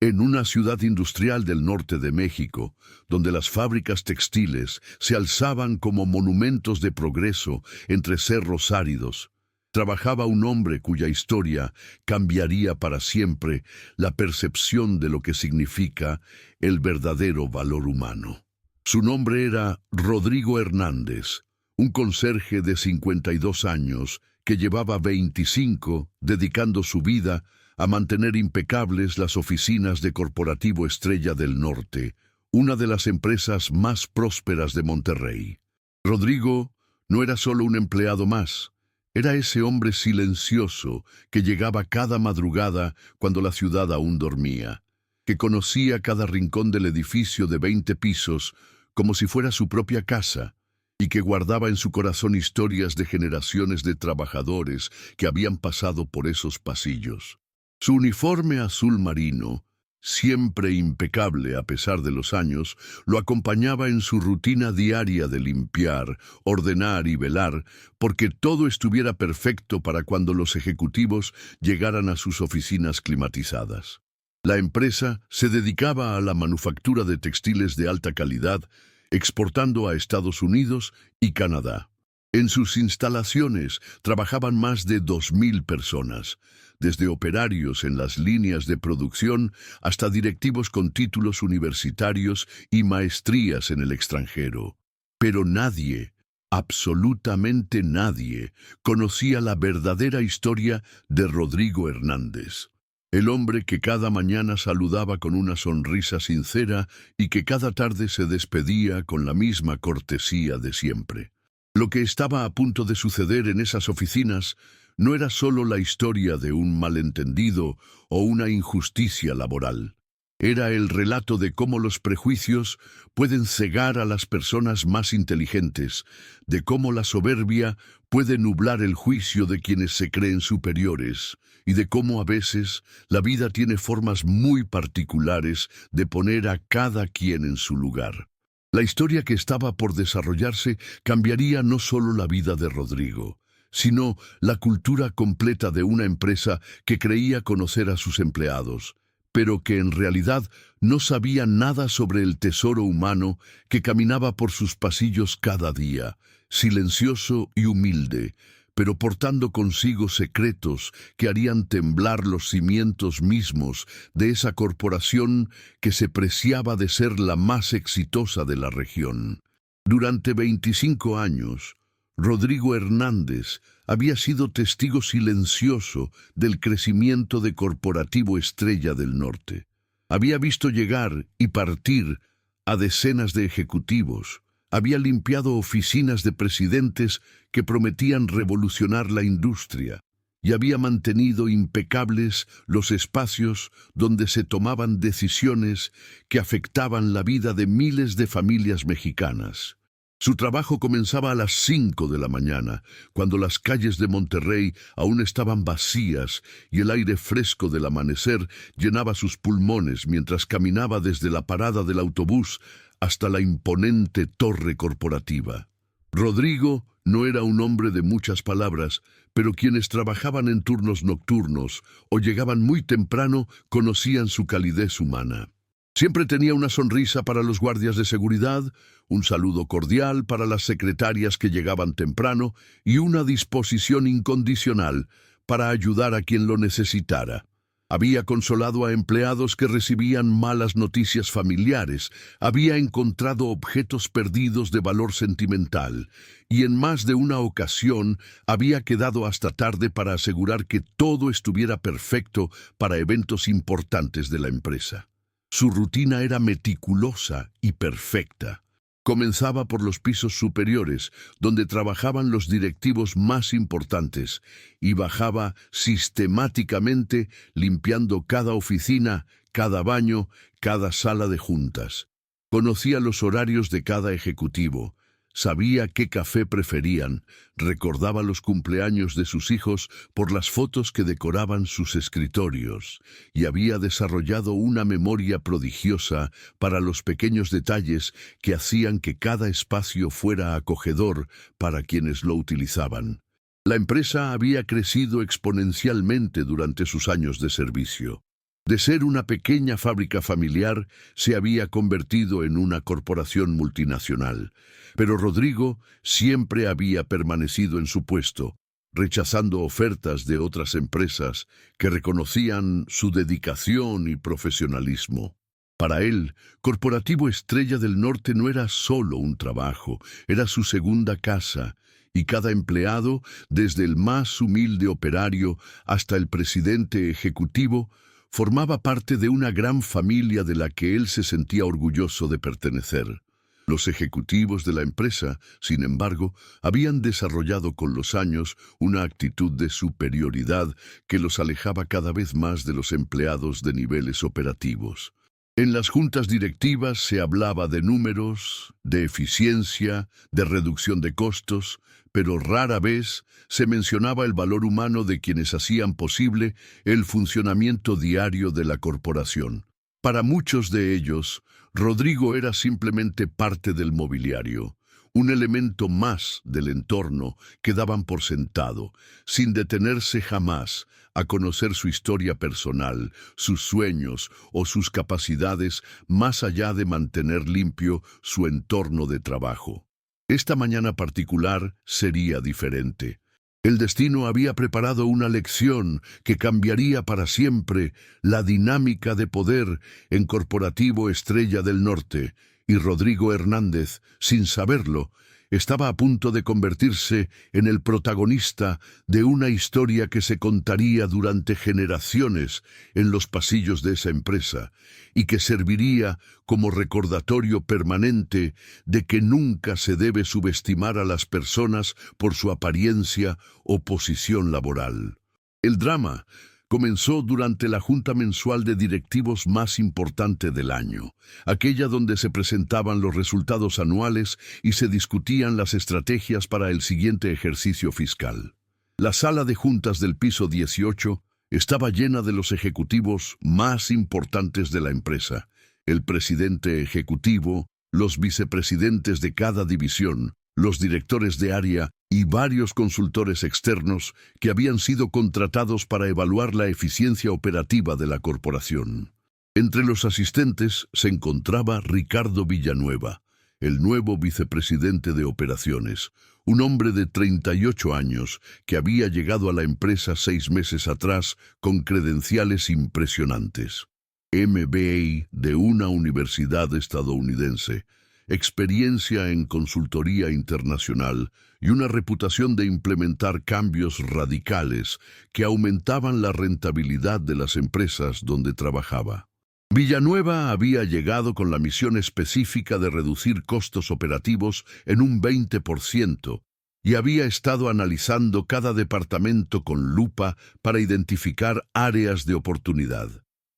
En una ciudad industrial del norte de México, donde las fábricas textiles se alzaban como monumentos de progreso entre cerros áridos, trabajaba un hombre cuya historia cambiaría para siempre la percepción de lo que significa el verdadero valor humano. Su nombre era Rodrigo Hernández, un conserje de 52 años que llevaba 25 dedicando su vida a mantener impecables las oficinas de Corporativo Estrella del Norte, una de las empresas más prósperas de Monterrey. Rodrigo no era solo un empleado más, era ese hombre silencioso que llegaba cada madrugada cuando la ciudad aún dormía, que conocía cada rincón del edificio de 20 pisos como si fuera su propia casa, y que guardaba en su corazón historias de generaciones de trabajadores que habían pasado por esos pasillos. Su uniforme azul marino, siempre impecable a pesar de los años, lo acompañaba en su rutina diaria de limpiar, ordenar y velar, porque todo estuviera perfecto para cuando los ejecutivos llegaran a sus oficinas climatizadas. La empresa se dedicaba a la manufactura de textiles de alta calidad, exportando a Estados Unidos y Canadá. En sus instalaciones trabajaban más de 2.000 personas, desde operarios en las líneas de producción hasta directivos con títulos universitarios y maestrías en el extranjero. Pero nadie, absolutamente nadie, conocía la verdadera historia de Rodrigo Hernández. El hombre que cada mañana saludaba con una sonrisa sincera y que cada tarde se despedía con la misma cortesía de siempre. Lo que estaba a punto de suceder en esas oficinas no era solo la historia de un malentendido o una injusticia laboral. Era el relato de cómo los prejuicios pueden cegar a las personas más inteligentes, de cómo la soberbia puede nublar el juicio de quienes se creen superiores, y de cómo a veces la vida tiene formas muy particulares de poner a cada quien en su lugar. La historia que estaba por desarrollarse cambiaría no solo la vida de Rodrigo, sino la cultura completa de una empresa que creía conocer a sus empleados, pero que en realidad no sabía nada sobre el tesoro humano que caminaba por sus pasillos cada día, silencioso y humilde, pero portando consigo secretos que harían temblar los cimientos mismos de esa corporación que se preciaba de ser la más exitosa de la región. Durante 25 años, Rodrigo Hernández había sido testigo silencioso del crecimiento de Corporativo Estrella del Norte. Había visto llegar y partir a decenas de ejecutivos. Había limpiado oficinas de presidentes que prometían revolucionar la industria y había mantenido impecables los espacios donde se tomaban decisiones que afectaban la vida de miles de familias mexicanas. Su trabajo comenzaba a las 5 de la mañana, cuando las calles de Monterrey aún estaban vacías y el aire fresco del amanecer llenaba sus pulmones mientras caminaba desde la parada del autobús hasta la imponente torre corporativa. Rodrigo no era un hombre de muchas palabras, pero quienes trabajaban en turnos nocturnos o llegaban muy temprano conocían su calidez humana. Siempre tenía una sonrisa para los guardias de seguridad, un saludo cordial para las secretarias que llegaban temprano y una disposición incondicional para ayudar a quien lo necesitara. Había consolado a empleados que recibían malas noticias familiares, había encontrado objetos perdidos de valor sentimental y en más de una ocasión había quedado hasta tarde para asegurar que todo estuviera perfecto para eventos importantes de la empresa. Su rutina era meticulosa y perfecta. Comenzaba por los pisos superiores, donde trabajaban los directivos más importantes, y bajaba sistemáticamente limpiando cada oficina, cada baño, cada sala de juntas. Conocía los horarios de cada ejecutivo, sabía qué café preferían, recordaba los cumpleaños de sus hijos por las fotos que decoraban sus escritorios, y había desarrollado una memoria prodigiosa para los pequeños detalles que hacían que cada espacio fuera acogedor para quienes lo utilizaban. La empresa había crecido exponencialmente durante sus años de servicio. De ser una pequeña fábrica familiar, se había convertido en una corporación multinacional. Pero Rodrigo siempre había permanecido en su puesto, rechazando ofertas de otras empresas que reconocían su dedicación y profesionalismo. Para él, Corporativo Estrella del Norte no era solo un trabajo, era su segunda casa, y cada empleado, desde el más humilde operario hasta el presidente ejecutivo, formaba parte de una gran familia de la que él se sentía orgulloso de pertenecer. Los ejecutivos de la empresa, sin embargo, habían desarrollado con los años una actitud de superioridad que los alejaba cada vez más de los empleados de niveles operativos. En las juntas directivas se hablaba de números, de eficiencia, de reducción de costos, pero rara vez se mencionaba el valor humano de quienes hacían posible el funcionamiento diario de la corporación. Para muchos de ellos, Rodrigo era simplemente parte del mobiliario, un elemento más del entorno que daban por sentado, sin detenerse jamás a conocer su historia personal, sus sueños o sus capacidades más allá de mantener limpio su entorno de trabajo. Esta mañana particular sería diferente. El destino había preparado una lección que cambiaría para siempre la dinámica de poder en Corporativo Estrella del Norte, y Rodrigo Hernández, sin saberlo, estaba a punto de convertirse en el protagonista de una historia que se contaría durante generaciones en los pasillos de esa empresa y que serviría como recordatorio permanente de que nunca se debe subestimar a las personas por su apariencia o posición laboral. El drama comenzó durante la junta mensual de directivos más importante del año, aquella donde se presentaban los resultados anuales y se discutían las estrategias para el siguiente ejercicio fiscal. La sala de juntas del piso 18 estaba llena de los ejecutivos más importantes de la empresa, el presidente ejecutivo, los vicepresidentes de cada división, los directores de área y varios consultores externos que habían sido contratados para evaluar la eficiencia operativa de la corporación. Entre los asistentes se encontraba Ricardo Villanueva, el nuevo vicepresidente de operaciones, un hombre de 38 años que había llegado a la empresa 6 meses atrás con credenciales impresionantes. MBA de una universidad estadounidense, experiencia en consultoría internacional y una reputación de implementar cambios radicales que aumentaban la rentabilidad de las empresas donde trabajaba. Villanueva había llegado con la misión específica de reducir costos operativos en un 20% y había estado analizando cada departamento con lupa para identificar áreas de oportunidad.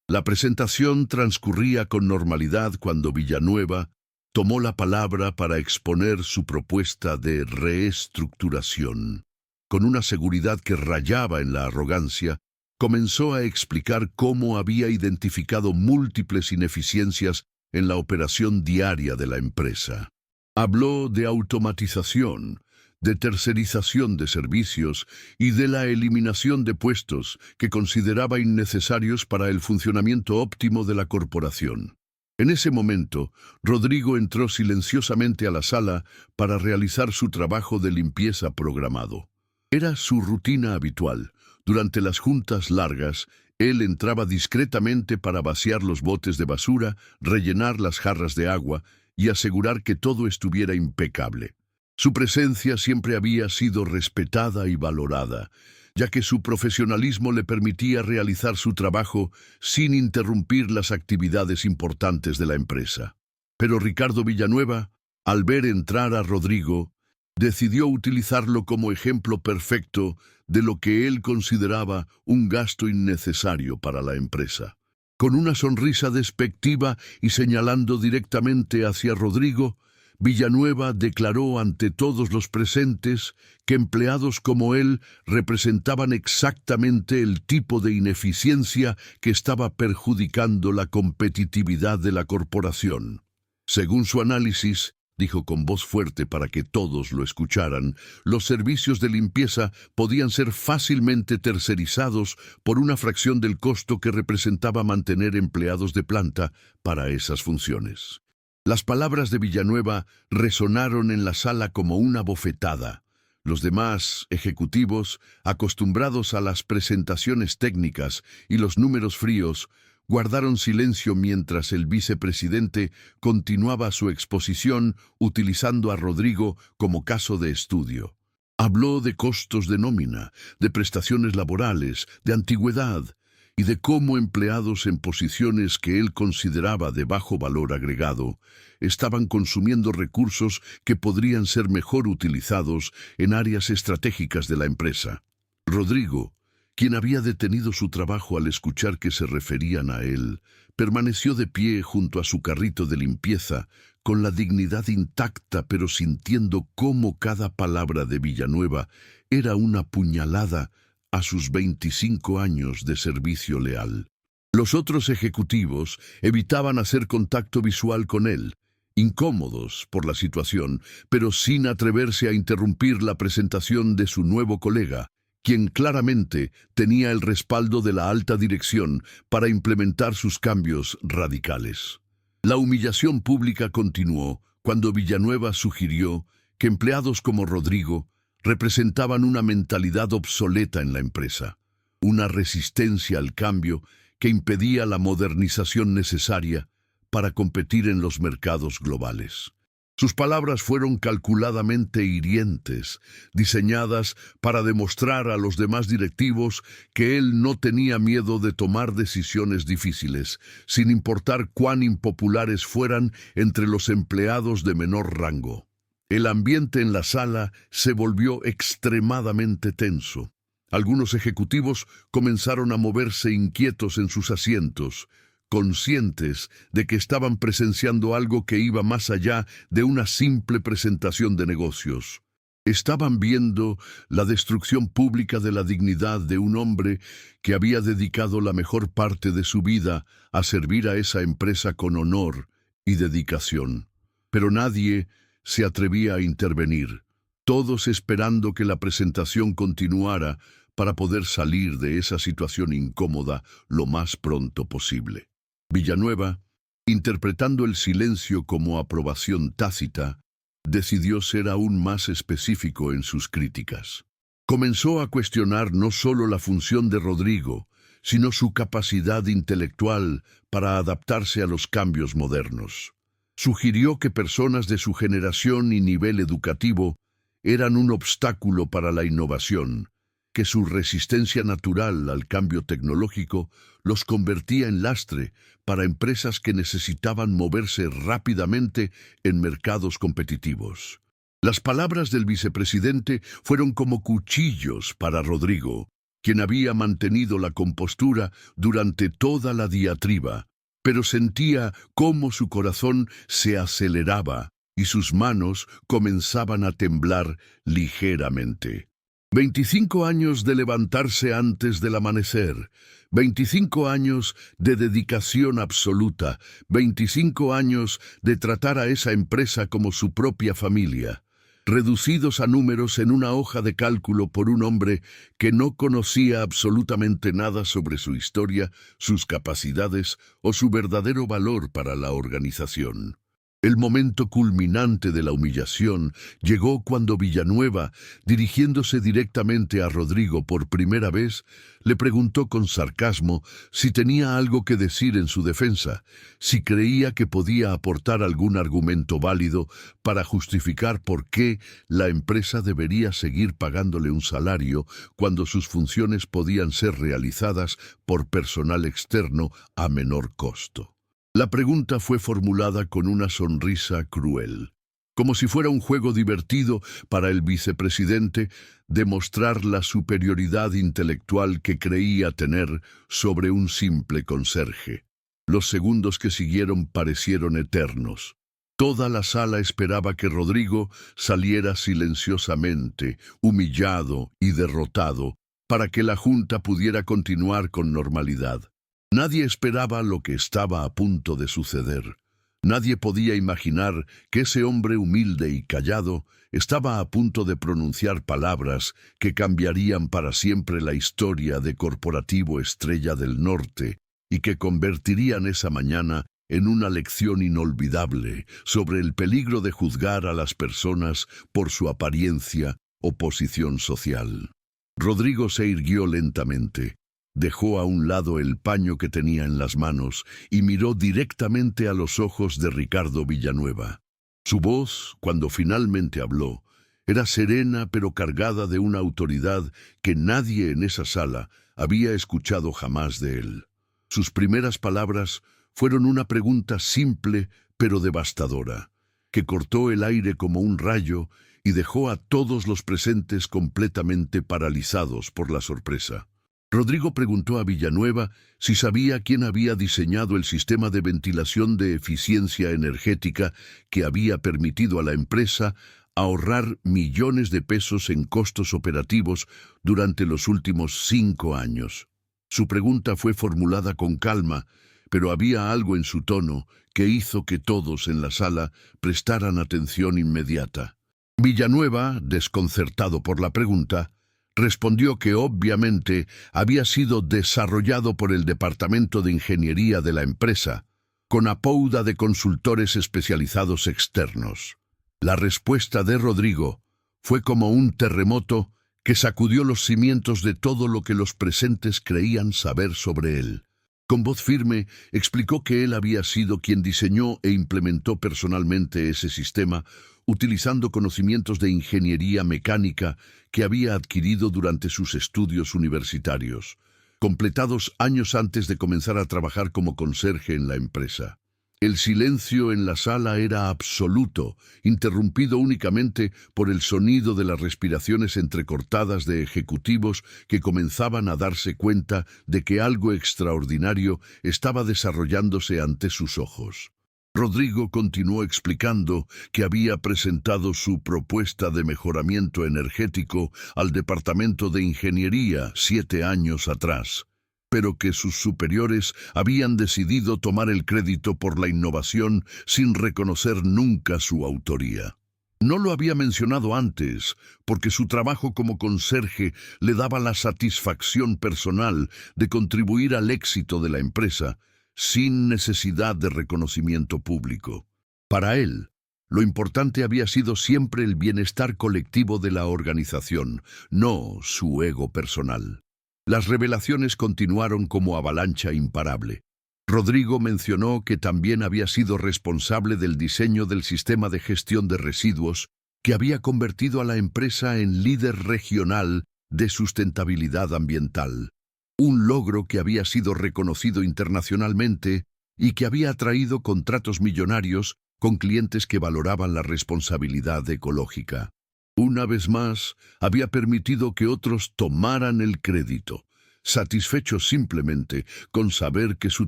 La presentación transcurría con normalidad cuando Villanueva tomó la palabra para exponer su propuesta de reestructuración. Con una seguridad que rayaba en la arrogancia, comenzó a explicar cómo había identificado múltiples ineficiencias en la operación diaria de la empresa. Habló de automatización, de tercerización de servicios y de la eliminación de puestos que consideraba innecesarios para el funcionamiento óptimo de la corporación. En ese momento, Rodrigo entró silenciosamente a la sala para realizar su trabajo de limpieza programado. Era su rutina habitual. Durante las juntas largas, él entraba discretamente para vaciar los botes de basura, rellenar las jarras de agua y asegurar que todo estuviera impecable. Su presencia siempre había sido respetada y valorada, ya que su profesionalismo le permitía realizar su trabajo sin interrumpir las actividades importantes de la empresa. Pero Ricardo Villanueva, al ver entrar a Rodrigo, decidió utilizarlo como ejemplo perfecto de lo que él consideraba un gasto innecesario para la empresa. Con una sonrisa despectiva y señalando directamente hacia Rodrigo, Villanueva declaró ante todos los presentes que empleados como él representaban exactamente el tipo de ineficiencia que estaba perjudicando la competitividad de la corporación. Según su análisis, dijo con voz fuerte para que todos lo escucharan, los servicios de limpieza podían ser fácilmente tercerizados por una fracción del costo que representaba mantener empleados de planta para esas funciones. Las palabras de Villanueva resonaron en la sala como una bofetada. Los demás ejecutivos, acostumbrados a las presentaciones técnicas y los números fríos, guardaron silencio mientras el vicepresidente continuaba su exposición utilizando a Rodrigo como caso de estudio. Habló de costos de nómina, de prestaciones laborales, de antigüedad y de cómo empleados en posiciones que él consideraba de bajo valor agregado estaban consumiendo recursos que podrían ser mejor utilizados en áreas estratégicas de la empresa. Rodrigo, quien había detenido su trabajo al escuchar que se referían a él, permaneció de pie junto a su carrito de limpieza, con la dignidad intacta pero sintiendo cómo cada palabra de Villanueva era una puñalada a sus 25 años de servicio leal. Los otros ejecutivos evitaban hacer contacto visual con él, incómodos por la situación, pero sin atreverse a interrumpir la presentación de su nuevo colega, quien claramente tenía el respaldo de la alta dirección para implementar sus cambios radicales. La humillación pública continuó cuando Villanueva sugirió que empleados como Rodrigo representaban una mentalidad obsoleta en la empresa, una resistencia al cambio que impedía la modernización necesaria para competir en los mercados globales. Sus palabras fueron calculadamente hirientes, diseñadas para demostrar a los demás directivos que él no tenía miedo de tomar decisiones difíciles, sin importar cuán impopulares fueran entre los empleados de menor rango. El ambiente en la sala se volvió extremadamente tenso. Algunos ejecutivos comenzaron a moverse inquietos en sus asientos, conscientes de que estaban presenciando algo que iba más allá de una simple presentación de negocios. Estaban viendo la destrucción pública de la dignidad de un hombre que había dedicado la mejor parte de su vida a servir a esa empresa con honor y dedicación. Pero nadie se atrevía a intervenir, todos esperando que la presentación continuara para poder salir de esa situación incómoda lo más pronto posible. Villanueva, interpretando el silencio como aprobación tácita, decidió ser aún más específico en sus críticas. Comenzó a cuestionar no solo la función de Rodrigo, sino su capacidad intelectual para adaptarse a los cambios modernos. Sugirió que personas de su generación y nivel educativo eran un obstáculo para la innovación, que su resistencia natural al cambio tecnológico los convertía en lastre para empresas que necesitaban moverse rápidamente en mercados competitivos. Las palabras del vicepresidente fueron como cuchillos para Rodrigo, quien había mantenido la compostura durante toda la diatriba, pero sentía cómo su corazón se aceleraba y sus manos comenzaban a temblar ligeramente. 25 años de levantarse antes del amanecer, 25 años de dedicación absoluta, 25 años de tratar a esa empresa como su propia familia, reducidos a números en una hoja de cálculo por un hombre que no conocía absolutamente nada sobre su historia, sus capacidades o su verdadero valor para la organización. El momento culminante de la humillación llegó cuando Villanueva, dirigiéndose directamente a Rodrigo por primera vez, le preguntó con sarcasmo si tenía algo que decir en su defensa, si creía que podía aportar algún argumento válido para justificar por qué la empresa debería seguir pagándole un salario cuando sus funciones podían ser realizadas por personal externo a menor costo. La pregunta fue formulada con una sonrisa cruel, como si fuera un juego divertido para el vicepresidente demostrar la superioridad intelectual que creía tener sobre un simple conserje. Los segundos que siguieron parecieron eternos. Toda la sala esperaba que Rodrigo saliera silenciosamente, humillado y derrotado, para que la junta pudiera continuar con normalidad. Nadie esperaba lo que estaba a punto de suceder. Nadie podía imaginar que ese hombre humilde y callado estaba a punto de pronunciar palabras que cambiarían para siempre la historia de Corporativo Estrella del Norte y que convertirían esa mañana en una lección inolvidable sobre el peligro de juzgar a las personas por su apariencia o posición social. Rodrigo se irguió lentamente. Dejó a un lado el paño que tenía en las manos y miró directamente a los ojos de Ricardo Villanueva. Su voz, cuando finalmente habló, era serena pero cargada de una autoridad que nadie en esa sala había escuchado jamás de él. Sus primeras palabras fueron una pregunta simple pero devastadora, que cortó el aire como un rayo y dejó a todos los presentes completamente paralizados por la sorpresa. Rodrigo preguntó a Villanueva si sabía quién había diseñado el sistema de ventilación de eficiencia energética que había permitido a la empresa ahorrar millones de pesos en costos operativos durante los últimos 5 años. Su pregunta fue formulada con calma, pero había algo en su tono que hizo que todos en la sala prestaran atención inmediata. Villanueva, desconcertado por la pregunta, respondió que obviamente había sido desarrollado por el Departamento de Ingeniería de la empresa, con apoyo de consultores especializados externos. La respuesta de Rodrigo fue como un terremoto que sacudió los cimientos de todo lo que los presentes creían saber sobre él. Con voz firme, explicó que él había sido quien diseñó e implementó personalmente ese sistema, utilizando conocimientos de ingeniería mecánica que había adquirido durante sus estudios universitarios, completados años antes de comenzar a trabajar como conserje en la empresa. El silencio en la sala era absoluto, interrumpido únicamente por el sonido de las respiraciones entrecortadas de ejecutivos que comenzaban a darse cuenta de que algo extraordinario estaba desarrollándose ante sus ojos. Rodrigo continuó explicando que había presentado su propuesta de mejoramiento energético al Departamento de Ingeniería 7 años atrás, pero que sus superiores habían decidido tomar el crédito por la innovación sin reconocer nunca su autoría. No lo había mencionado antes, porque su trabajo como conserje le daba la satisfacción personal de contribuir al éxito de la empresa, sin necesidad de reconocimiento público. Para él, lo importante había sido siempre el bienestar colectivo de la organización, no su ego personal. Las revelaciones continuaron como avalancha imparable. Rodrigo mencionó que también había sido responsable del diseño del sistema de gestión de residuos que había convertido a la empresa en líder regional de sustentabilidad ambiental, un logro que había sido reconocido internacionalmente y que había atraído contratos millonarios con clientes que valoraban la responsabilidad ecológica. Una vez más, había permitido que otros tomaran el crédito, satisfechos simplemente con saber que su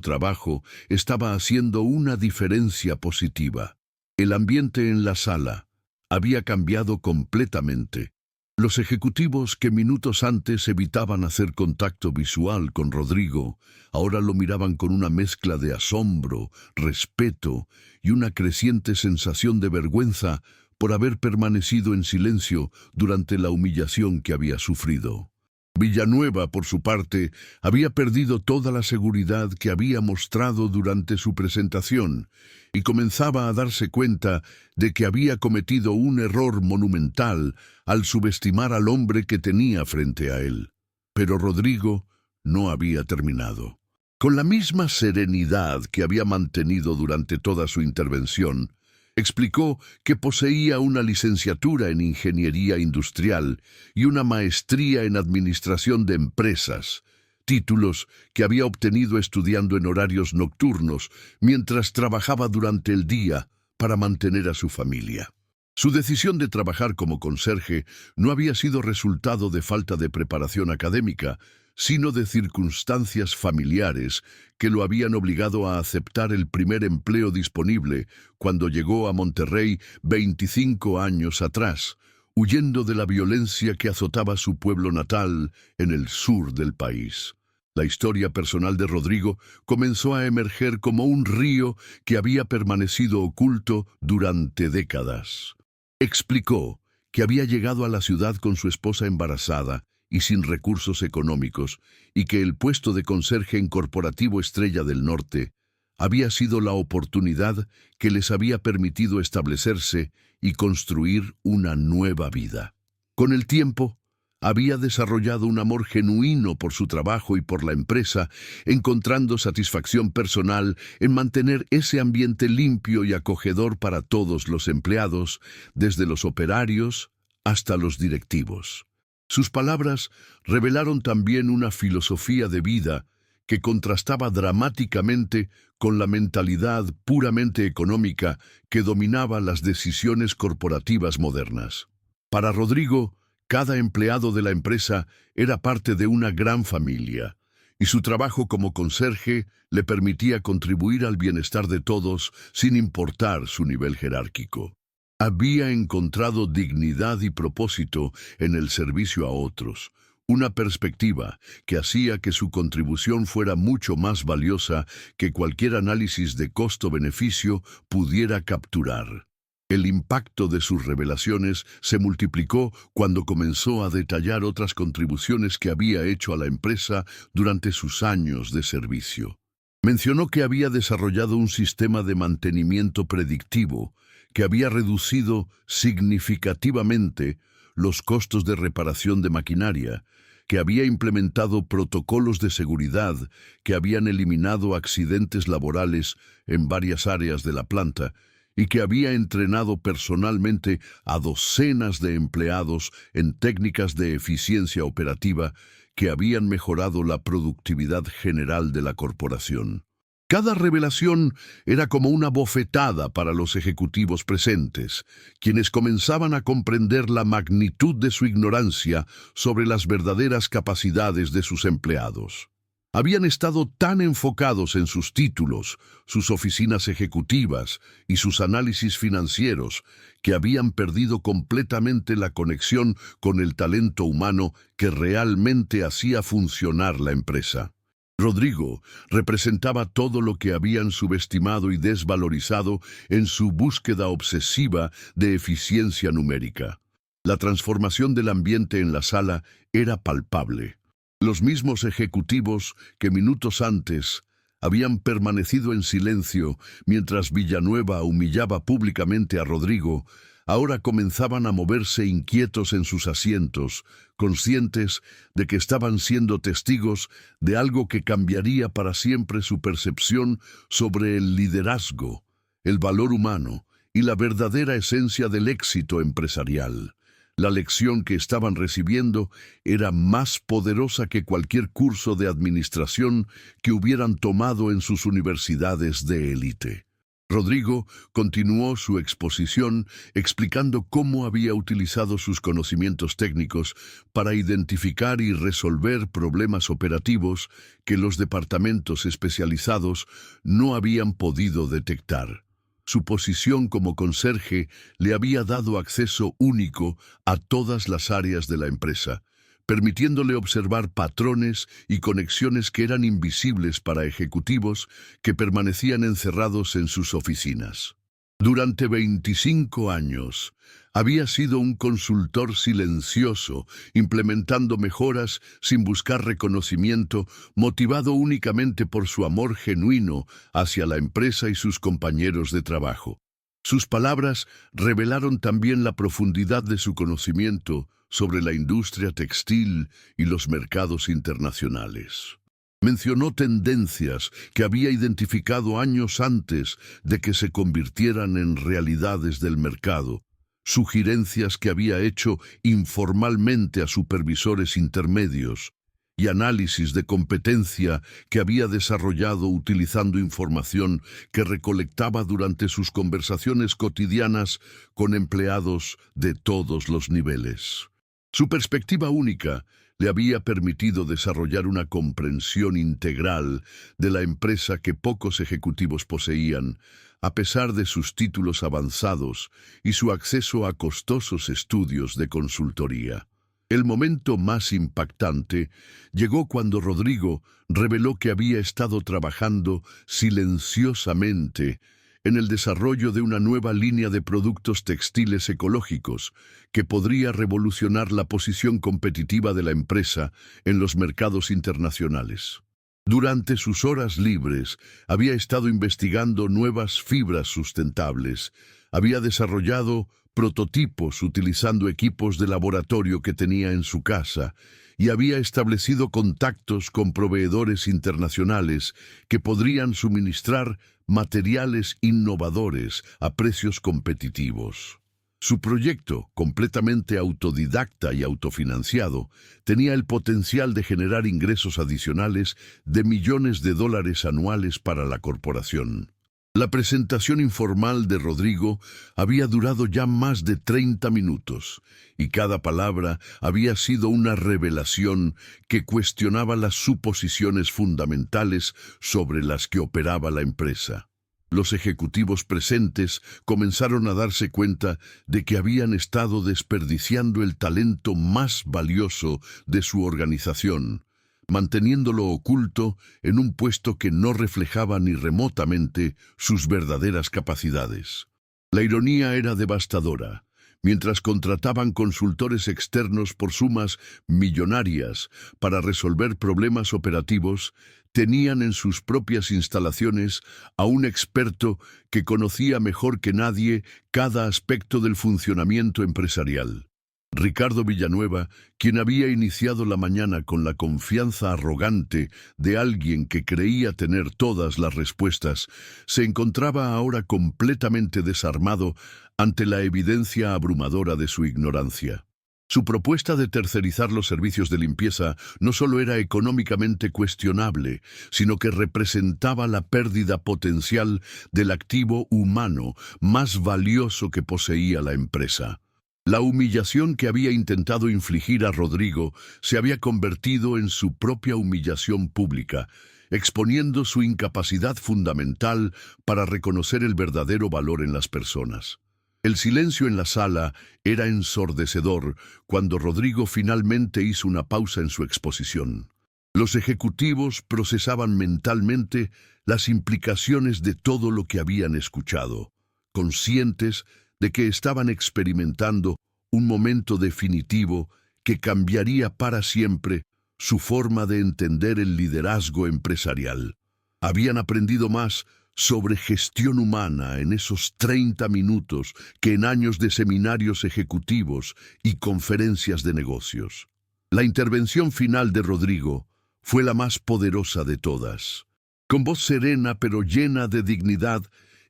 trabajo estaba haciendo una diferencia positiva. El ambiente en la sala había cambiado completamente. Los ejecutivos que minutos antes evitaban hacer contacto visual con Rodrigo, ahora lo miraban con una mezcla de asombro, respeto y una creciente sensación de vergüenza por haber permanecido en silencio durante la humillación que había sufrido. Villanueva, por su parte, había perdido toda la seguridad que había mostrado durante su presentación y comenzaba a darse cuenta de que había cometido un error monumental al subestimar al hombre que tenía frente a él. Pero Rodrigo no había terminado. Con la misma serenidad que había mantenido durante toda su intervención, explicó que poseía una licenciatura en Ingeniería Industrial y una maestría en Administración de Empresas, títulos que había obtenido estudiando en horarios nocturnos mientras trabajaba durante el día para mantener a su familia. Su decisión de trabajar como conserje no había sido resultado de falta de preparación académica, sino de circunstancias familiares que lo habían obligado a aceptar el primer empleo disponible cuando llegó a Monterrey 25 años atrás, huyendo de la violencia que azotaba su pueblo natal en el sur del país. La historia personal de Rodrigo comenzó a emerger como un río que había permanecido oculto durante décadas. Explicó que había llegado a la ciudad con su esposa embarazada y sin recursos económicos, y que el puesto de conserje en Corporativo Estrella del Norte había sido la oportunidad que les había permitido establecerse y construir una nueva vida. Con el tiempo, había desarrollado un amor genuino por su trabajo y por la empresa, encontrando satisfacción personal en mantener ese ambiente limpio y acogedor para todos los empleados, desde los operarios hasta los directivos. Sus palabras revelaron también una filosofía de vida que contrastaba dramáticamente con la mentalidad puramente económica que dominaba las decisiones corporativas modernas. Para Rodrigo, cada empleado de la empresa era parte de una gran familia, y su trabajo como conserje le permitía contribuir al bienestar de todos sin importar su nivel jerárquico. Había encontrado dignidad y propósito en el servicio a otros, una perspectiva que hacía que su contribución fuera mucho más valiosa que cualquier análisis de costo-beneficio pudiera capturar. El impacto de sus revelaciones se multiplicó cuando comenzó a detallar otras contribuciones que había hecho a la empresa durante sus años de servicio. Mencionó que había desarrollado un sistema de mantenimiento predictivo que había reducido significativamente los costos de reparación de maquinaria, que había implementado protocolos de seguridad que habían eliminado accidentes laborales en varias áreas de la planta, y que había entrenado personalmente a docenas de empleados en técnicas de eficiencia operativa que habían mejorado la productividad general de la corporación. Cada revelación era como una bofetada para los ejecutivos presentes, quienes comenzaban a comprender la magnitud de su ignorancia sobre las verdaderas capacidades de sus empleados. Habían estado tan enfocados en sus títulos, sus oficinas ejecutivas y sus análisis financieros que habían perdido completamente la conexión con el talento humano que realmente hacía funcionar la empresa. Rodrigo representaba todo lo que habían subestimado y desvalorizado en su búsqueda obsesiva de eficiencia numérica. La transformación del ambiente en la sala era palpable. Los mismos ejecutivos que minutos antes habían permanecido en silencio mientras Villanueva humillaba públicamente a Rodrigo, ahora comenzaban a moverse inquietos en sus asientos, conscientes de que estaban siendo testigos de algo que cambiaría para siempre su percepción sobre el liderazgo, el valor humano y la verdadera esencia del éxito empresarial. La lección que estaban recibiendo era más poderosa que cualquier curso de administración que hubieran tomado en sus universidades de élite. Rodrigo continuó su exposición explicando cómo había utilizado sus conocimientos técnicos para identificar y resolver problemas operativos que los departamentos especializados no habían podido detectar. Su posición como conserje le había dado acceso único a todas las áreas de la empresa, permitiéndole observar patrones y conexiones que eran invisibles para ejecutivos que permanecían encerrados en sus oficinas. Durante 25 años, había sido un consultor silencioso, implementando mejoras sin buscar reconocimiento, motivado únicamente por su amor genuino hacia la empresa y sus compañeros de trabajo. Sus palabras revelaron también la profundidad de su conocimiento sobre la industria textil y los mercados internacionales. Mencionó tendencias que había identificado años antes de que se convirtieran en realidades del mercado, sugerencias que había hecho informalmente a supervisores intermedios y análisis de competencia que había desarrollado utilizando información que recolectaba durante sus conversaciones cotidianas con empleados de todos los niveles. Su perspectiva única le había permitido desarrollar una comprensión integral de la empresa que pocos ejecutivos poseían, a pesar de sus títulos avanzados y su acceso a costosos estudios de consultoría. El momento más impactante llegó cuando Rodrigo reveló que había estado trabajando silenciosamente en el desarrollo de una nueva línea de productos textiles ecológicos que podría revolucionar la posición competitiva de la empresa en los mercados internacionales. Durante sus horas libres, había estado investigando nuevas fibras sustentables, había desarrollado prototipos utilizando equipos de laboratorio que tenía en su casa y había establecido contactos con proveedores internacionales que podrían suministrar materiales innovadores a precios competitivos. Su proyecto, completamente autodidacta y autofinanciado, tenía el potencial de generar ingresos adicionales de millones de dólares anuales para la corporación. La presentación informal de Rodrigo había durado ya más de 30 minutos, y cada palabra había sido una revelación que cuestionaba las suposiciones fundamentales sobre las que operaba la empresa. Los ejecutivos presentes comenzaron a darse cuenta de que habían estado desperdiciando el talento más valioso de su organización, manteniéndolo oculto en un puesto que no reflejaba ni remotamente sus verdaderas capacidades. La ironía era devastadora. Mientras contrataban consultores externos por sumas millonarias para resolver problemas operativos, tenían en sus propias instalaciones a un experto que conocía mejor que nadie cada aspecto del funcionamiento empresarial. Ricardo Villanueva, quien había iniciado la mañana con la confianza arrogante de alguien que creía tener todas las respuestas, se encontraba ahora completamente desarmado ante la evidencia abrumadora de su ignorancia. Su propuesta de tercerizar los servicios de limpieza no solo era económicamente cuestionable, sino que representaba la pérdida potencial del activo humano más valioso que poseía la empresa. La humillación que había intentado infligir a Rodrigo se había convertido en su propia humillación pública, exponiendo su incapacidad fundamental para reconocer el verdadero valor en las personas. El silencio en la sala era ensordecedor cuando Rodrigo finalmente hizo una pausa en su exposición. Los ejecutivos procesaban mentalmente las implicaciones de todo lo que habían escuchado, conscientes de que estaban experimentando un momento definitivo que cambiaría para siempre su forma de entender el liderazgo empresarial. Habían aprendido más sobre gestión humana en esos 30 minutos que en años de seminarios ejecutivos y conferencias de negocios. La intervención final de Rodrigo fue la más poderosa de todas. Con voz serena pero llena de dignidad,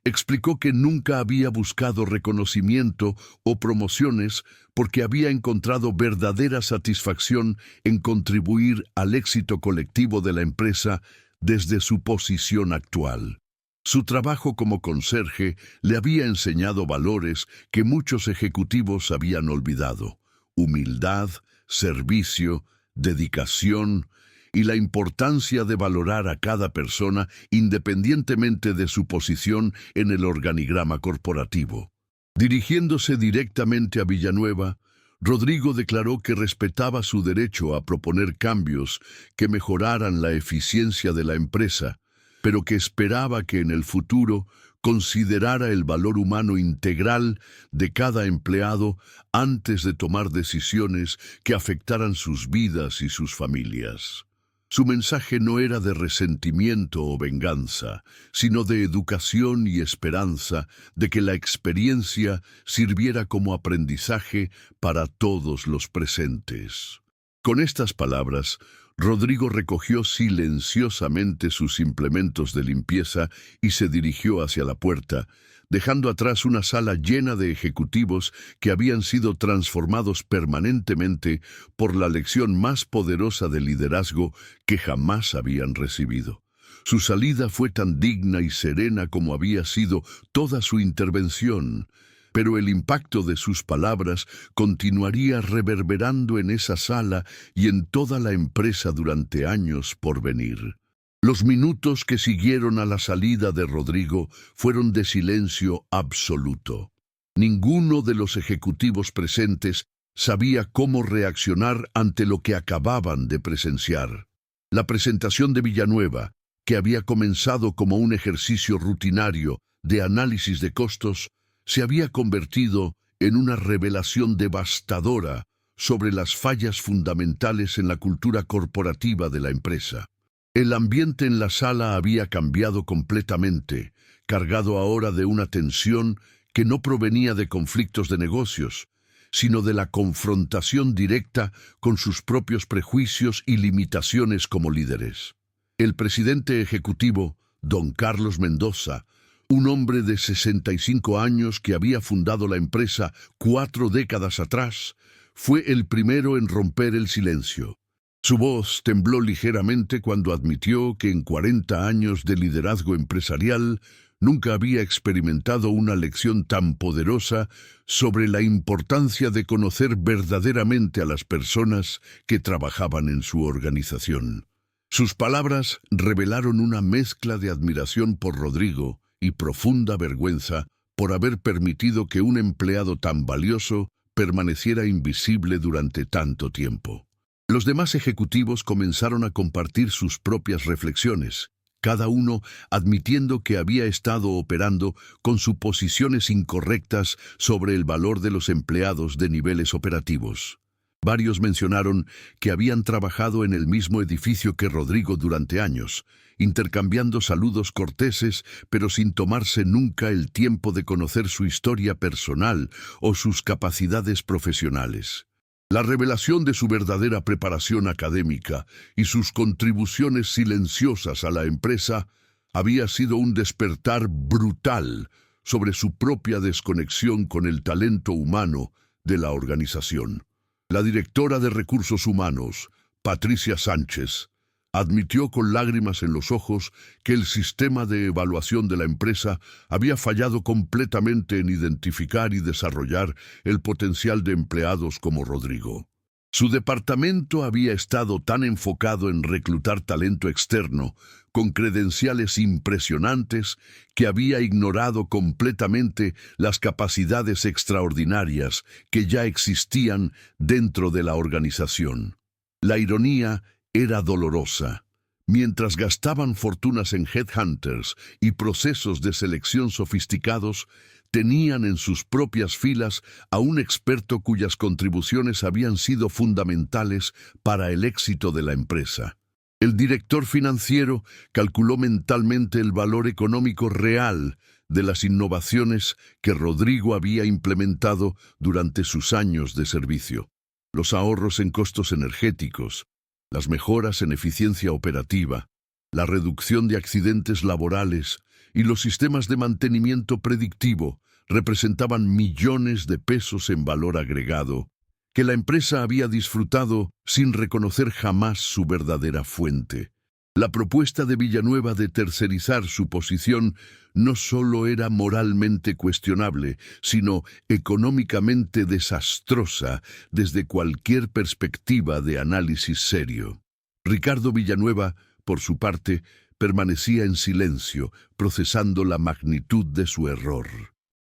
explicó que nunca había buscado reconocimiento o promociones porque había encontrado verdadera satisfacción en contribuir al éxito colectivo de la empresa desde su posición actual. Su trabajo como conserje le había enseñado valores que muchos ejecutivos habían olvidado: humildad, servicio, dedicación y la importancia de valorar a cada persona independientemente de su posición en el organigrama corporativo. Dirigiéndose directamente a Villanueva, Rodrigo declaró que respetaba su derecho a proponer cambios que mejoraran la eficiencia de la empresa, pero que esperaba que en el futuro considerara el valor humano integral de cada empleado antes de tomar decisiones que afectaran sus vidas y sus familias. Su mensaje no era de resentimiento o venganza, sino de educación y esperanza de que la experiencia sirviera como aprendizaje para todos los presentes. Con estas palabras, Rodrigo recogió silenciosamente sus implementos de limpieza y se dirigió hacia la puerta, dejando atrás una sala llena de ejecutivos que habían sido transformados permanentemente por la lección más poderosa de liderazgo que jamás habían recibido. Su salida fue tan digna y serena como había sido toda su intervención, pero el impacto de sus palabras continuaría reverberando en esa sala y en toda la empresa durante años por venir. Los minutos que siguieron a la salida de Rodrigo fueron de silencio absoluto. Ninguno de los ejecutivos presentes sabía cómo reaccionar ante lo que acababan de presenciar. La presentación de Villanueva, que había comenzado como un ejercicio rutinario de análisis de costos, se había convertido en una revelación devastadora sobre las fallas fundamentales en la cultura corporativa de la empresa. El ambiente en la sala había cambiado completamente, cargado ahora de una tensión que no provenía de conflictos de negocios, sino de la confrontación directa con sus propios prejuicios y limitaciones como líderes. El presidente ejecutivo, don Carlos Mendoza, un hombre de 65 años que había fundado la empresa 4 décadas atrás, fue el primero en romper el silencio. Su voz tembló ligeramente cuando admitió que en 40 años de liderazgo empresarial nunca había experimentado una lección tan poderosa sobre la importancia de conocer verdaderamente a las personas que trabajaban en su organización. Sus palabras revelaron una mezcla de admiración por Rodrigo y profunda vergüenza por haber permitido que un empleado tan valioso permaneciera invisible durante tanto tiempo. Los demás ejecutivos comenzaron a compartir sus propias reflexiones, cada uno admitiendo que había estado operando con suposiciones incorrectas sobre el valor de los empleados de niveles operativos. Varios mencionaron que habían trabajado en el mismo edificio que Rodrigo durante años, intercambiando saludos corteses, pero sin tomarse nunca el tiempo de conocer su historia personal o sus capacidades profesionales. La revelación de su verdadera preparación académica y sus contribuciones silenciosas a la empresa había sido un despertar brutal sobre su propia desconexión con el talento humano de la organización. La directora de Recursos Humanos, Patricia Sánchez, admitió con lágrimas en los ojos que el sistema de evaluación de la empresa había fallado completamente en identificar y desarrollar el potencial de empleados como Rodrigo. Su departamento había estado tan enfocado en reclutar talento externo, con credenciales impresionantes, que había ignorado completamente las capacidades extraordinarias que ya existían dentro de la organización. La ironía era dolorosa. Mientras gastaban fortunas en headhunters y procesos de selección sofisticados, tenían en sus propias filas a un experto cuyas contribuciones habían sido fundamentales para el éxito de la empresa. El director financiero calculó mentalmente el valor económico real de las innovaciones que Rodrigo había implementado durante sus años de servicio. Los ahorros en costos energéticos, las mejoras en eficiencia operativa, la reducción de accidentes laborales y los sistemas de mantenimiento predictivo representaban millones de pesos en valor agregado que la empresa había disfrutado sin reconocer jamás su verdadera fuente. La propuesta de Villanueva de tercerizar su posición no solo era moralmente cuestionable, sino económicamente desastrosa desde cualquier perspectiva de análisis serio. Ricardo Villanueva, por su parte, permanecía en silencio, procesando la magnitud de su error.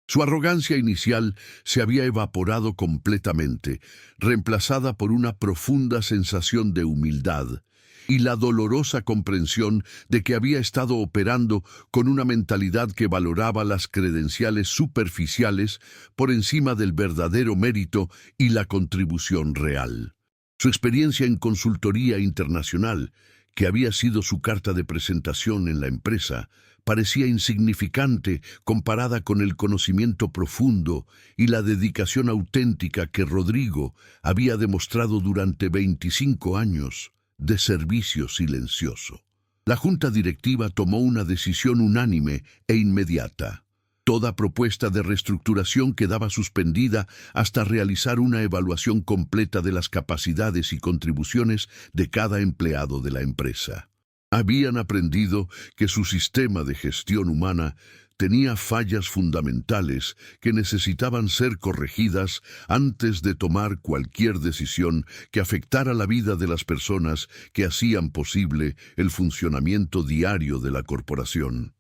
Su arrogancia inicial se había evaporado completamente, reemplazada por una profunda sensación de humildad y la dolorosa comprensión de que había estado operando con una mentalidad que valoraba las credenciales superficiales por encima del verdadero mérito y la contribución real. Su experiencia en consultoría internacional, que había sido su carta de presentación en la empresa, parecía insignificante comparada con el conocimiento profundo y la dedicación auténtica que Rodrigo había demostrado durante 25 años de servicio silencioso. La junta directiva tomó una decisión unánime e inmediata. Toda propuesta de reestructuración quedaba suspendida hasta realizar una evaluación completa de las capacidades y contribuciones de cada empleado de la empresa. Habían aprendido que su sistema de gestión humana tenía fallas fundamentales que necesitaban ser corregidas antes de tomar cualquier decisión que afectara la vida de las personas que hacían posible el funcionamiento diario de la corporación.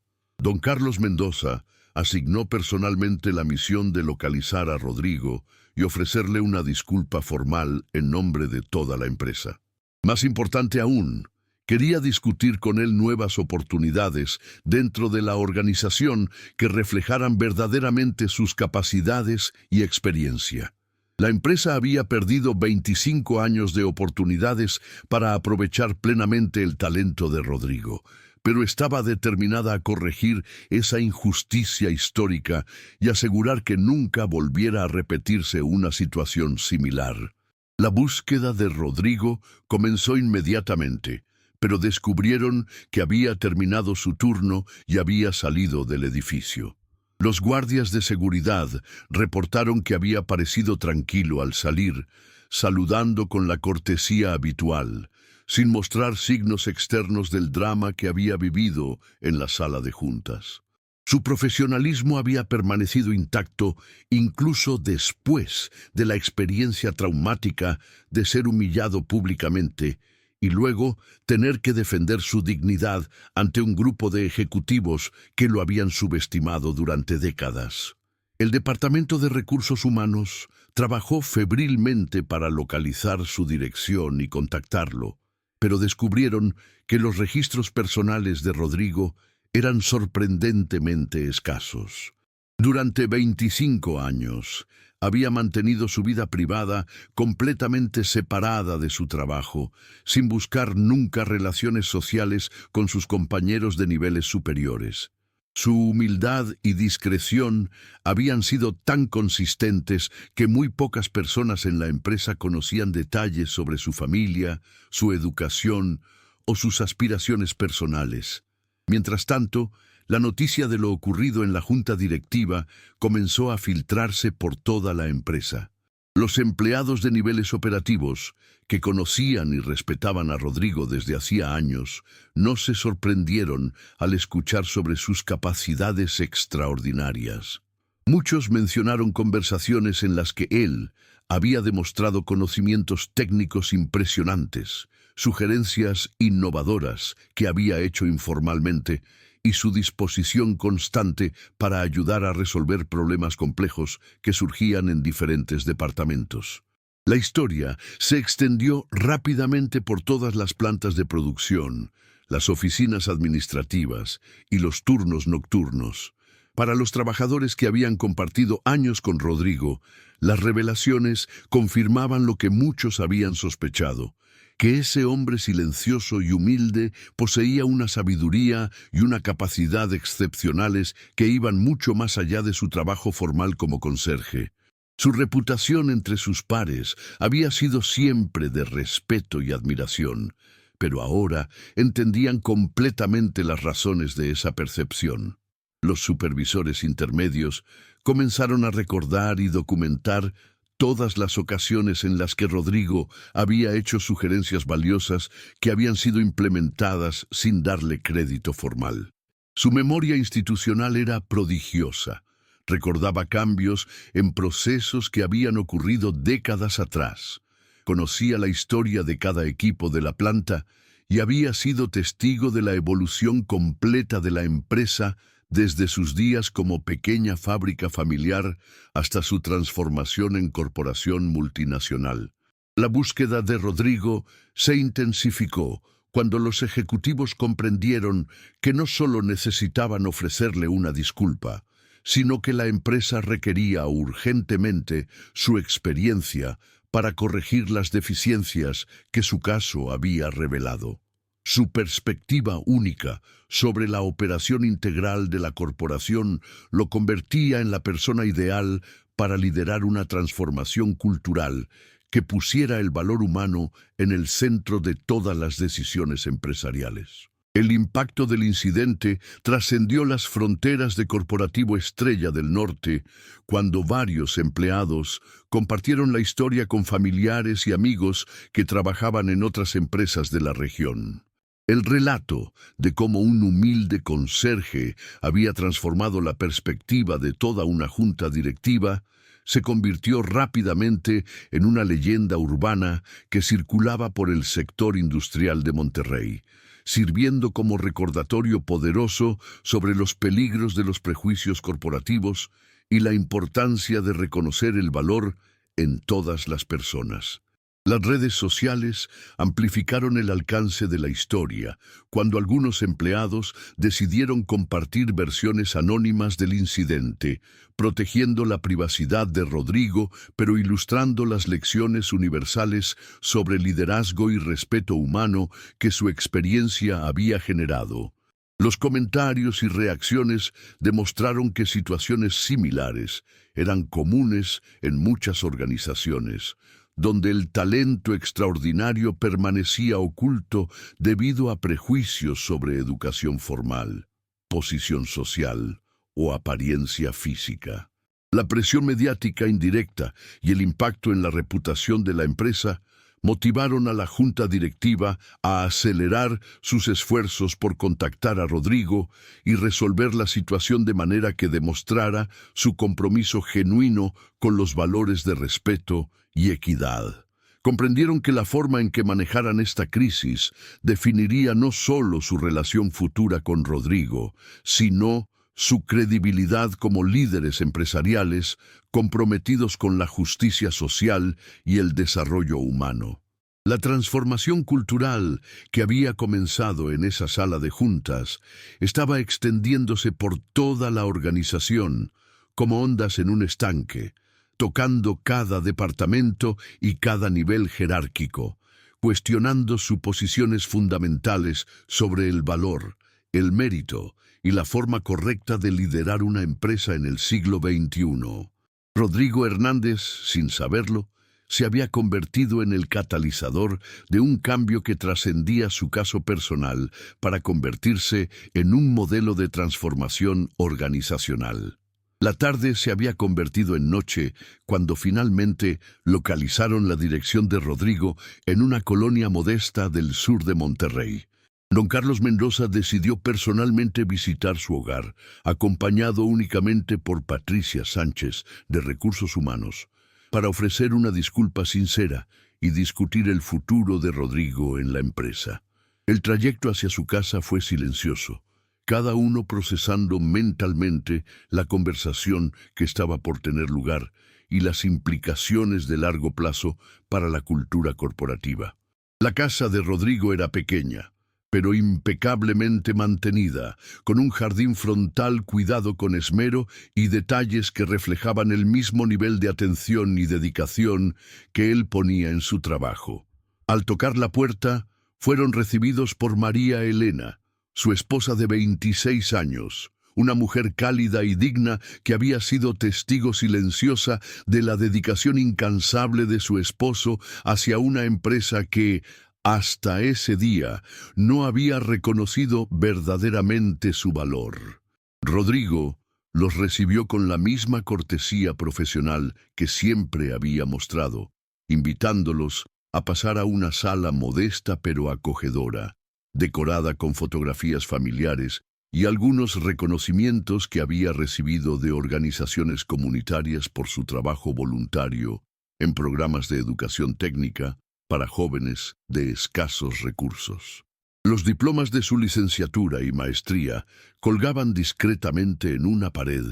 Don Carlos Mendoza asignó personalmente la misión de localizar a Rodrigo y ofrecerle una disculpa formal en nombre de toda la empresa. Más importante aún, quería discutir con él nuevas oportunidades dentro de la organización que reflejaran verdaderamente sus capacidades y experiencia. La empresa había perdido 25 años de oportunidades para aprovechar plenamente el talento de Rodrigo, pero estaba determinada a corregir esa injusticia histórica y asegurar que nunca volviera a repetirse una situación similar. La búsqueda de Rodrigo comenzó inmediatamente, pero descubrieron que había terminado su turno y había salido del edificio. Los guardias de seguridad reportaron que había parecido tranquilo al salir, saludando con la cortesía habitual, sin mostrar signos externos del drama que había vivido en la sala de juntas. Su profesionalismo había permanecido intacto incluso después de la experiencia traumática de ser humillado públicamente y luego tener que defender su dignidad ante un grupo de ejecutivos que lo habían subestimado durante décadas. El Departamento de Recursos Humanos trabajó febrilmente para localizar su dirección y contactarlo, pero descubrieron que los registros personales de Rodrigo eran sorprendentemente escasos. Durante 25 años, había mantenido su vida privada completamente separada de su trabajo, sin buscar nunca relaciones sociales con sus compañeros de niveles superiores. Su humildad y discreción habían sido tan consistentes que muy pocas personas en la empresa conocían detalles sobre su familia, su educación o sus aspiraciones personales. Mientras tanto, la noticia de lo ocurrido en la junta directiva comenzó a filtrarse por toda la empresa. Los empleados de niveles operativos, que conocían y respetaban a Rodrigo desde hacía años, no se sorprendieron al escuchar sobre sus capacidades extraordinarias. Muchos mencionaron conversaciones en las que él había demostrado conocimientos técnicos impresionantes, sugerencias innovadoras que había hecho informalmente, y su disposición constante para ayudar a resolver problemas complejos que surgían en diferentes departamentos. La historia se extendió rápidamente por todas las plantas de producción, las oficinas administrativas y los turnos nocturnos. Para los trabajadores que habían compartido años con Rodrigo, las revelaciones confirmaban lo que muchos habían sospechado: que ese hombre silencioso y humilde poseía una sabiduría y una capacidad excepcionales que iban mucho más allá de su trabajo formal como conserje. Su reputación entre sus pares había sido siempre de respeto y admiración, pero ahora entendían completamente las razones de esa percepción. Los supervisores intermedios comenzaron a recordar y documentar todas las ocasiones en las que Rodrigo había hecho sugerencias valiosas que habían sido implementadas sin darle crédito formal. Su memoria institucional era prodigiosa. Recordaba cambios en procesos que habían ocurrido décadas atrás. Conocía la historia de cada equipo de la planta y había sido testigo de la evolución completa de la empresa desde sus días como pequeña fábrica familiar hasta su transformación en corporación multinacional. La búsqueda de Rodrigo se intensificó cuando los ejecutivos comprendieron que no solo necesitaban ofrecerle una disculpa, sino que la empresa requería urgentemente su experiencia para corregir las deficiencias que su caso había revelado. Su perspectiva única sobre la operación integral de la corporación lo convertía en la persona ideal para liderar una transformación cultural que pusiera el valor humano en el centro de todas las decisiones empresariales. El impacto del incidente trascendió las fronteras de Corporativo Estrella del Norte cuando varios empleados compartieron la historia con familiares y amigos que trabajaban en otras empresas de la región. El relato de cómo un humilde conserje había transformado la perspectiva de toda una junta directiva se convirtió rápidamente en una leyenda urbana que circulaba por el sector industrial de Monterrey, sirviendo como recordatorio poderoso sobre los peligros de los prejuicios corporativos y la importancia de reconocer el valor en todas las personas. Las redes sociales amplificaron el alcance de la historia cuando algunos empleados decidieron compartir versiones anónimas del incidente, protegiendo la privacidad de Rodrigo, pero ilustrando las lecciones universales sobre liderazgo y respeto humano que su experiencia había generado. Los comentarios y reacciones demostraron que situaciones similares eran comunes en muchas organizaciones, donde el talento extraordinario permanecía oculto debido a prejuicios sobre educación formal, posición social o apariencia física. La presión mediática indirecta y el impacto en la reputación de la empresa motivaron a la junta directiva a acelerar sus esfuerzos por contactar a Rodrigo y resolver la situación de manera que demostrara su compromiso genuino con los valores de respeto y equidad. Comprendieron que la forma en que manejaran esta crisis definiría no solo su relación futura con Rodrigo, sino su credibilidad como líderes empresariales comprometidos con la justicia social y el desarrollo humano. La transformación cultural que había comenzado en esa sala de juntas estaba extendiéndose por toda la organización, como ondas en un estanque, tocando cada departamento y cada nivel jerárquico, cuestionando suposiciones fundamentales sobre el valor, el mérito y la forma correcta de liderar una empresa en el siglo XXI. Rodrigo Hernández, sin saberlo, se había convertido en el catalizador de un cambio que trascendía su caso personal para convertirse en un modelo de transformación organizacional. La tarde se había convertido en noche cuando finalmente localizaron la dirección de Rodrigo en una colonia modesta del sur de Monterrey. Don Carlos Mendoza decidió personalmente visitar su hogar, acompañado únicamente por Patricia Sánchez, de Recursos Humanos, para ofrecer una disculpa sincera y discutir el futuro de Rodrigo en la empresa. El trayecto hacia su casa fue silencioso, cada uno procesando mentalmente la conversación que estaba por tener lugar y las implicaciones de largo plazo para la cultura corporativa. La casa de Rodrigo era pequeña, pero impecablemente mantenida, con un jardín frontal cuidado con esmero y detalles que reflejaban el mismo nivel de atención y dedicación que él ponía en su trabajo. Al tocar la puerta, fueron recibidos por María Elena, su esposa de 26 años, una mujer cálida y digna que había sido testigo silenciosa de la dedicación incansable de su esposo hacia una empresa que, hasta ese día, no había reconocido verdaderamente su valor. Rodrigo los recibió con la misma cortesía profesional que siempre había mostrado, invitándolos a pasar a una sala modesta pero acogedora, decorada con fotografías familiares y algunos reconocimientos que había recibido de organizaciones comunitarias por su trabajo voluntario en programas de educación técnica para jóvenes de escasos recursos. Los diplomas de su licenciatura y maestría colgaban discretamente en una pared,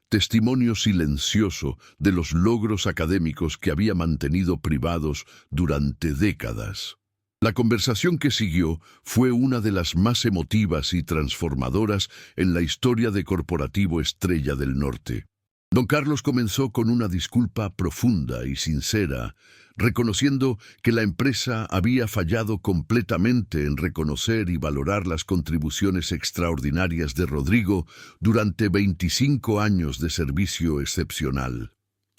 testimonio silencioso de los logros académicos que había mantenido privados durante décadas. La conversación que siguió fue una de las más emotivas y transformadoras en la historia de Corporativo Estrella del Norte. Don Carlos comenzó con una disculpa profunda y sincera, reconociendo que la empresa había fallado completamente en reconocer y valorar las contribuciones extraordinarias de Rodrigo durante 25 años de servicio excepcional.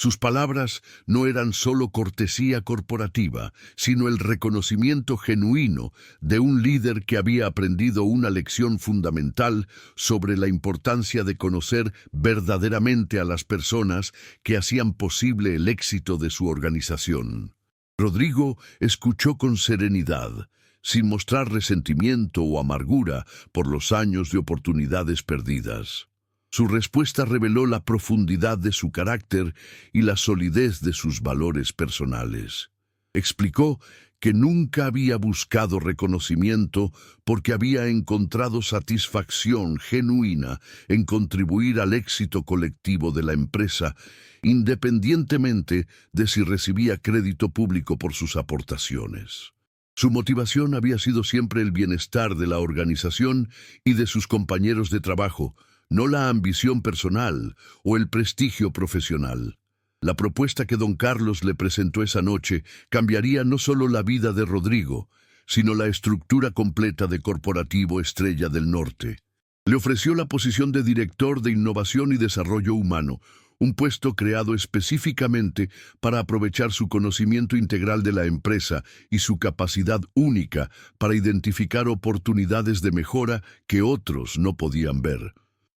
Sus palabras no eran solo cortesía corporativa, sino el reconocimiento genuino de un líder que había aprendido una lección fundamental sobre la importancia de conocer verdaderamente a las personas que hacían posible el éxito de su organización. Rodrigo escuchó con serenidad, sin mostrar resentimiento o amargura por los años de oportunidades perdidas. Su respuesta reveló la profundidad de su carácter y la solidez de sus valores personales. Explicó que nunca había buscado reconocimiento porque había encontrado satisfacción genuina en contribuir al éxito colectivo de la empresa, independientemente de si recibía crédito público por sus aportaciones. Su motivación había sido siempre el bienestar de la organización y de sus compañeros de trabajo, no la ambición personal o el prestigio profesional. La propuesta que don Carlos le presentó esa noche cambiaría no solo la vida de Rodrigo, sino la estructura completa de Corporativo Estrella del Norte. Le ofreció la posición de director de Innovación y Desarrollo Humano, un puesto creado específicamente para aprovechar su conocimiento integral de la empresa y su capacidad única para identificar oportunidades de mejora que otros no podían ver.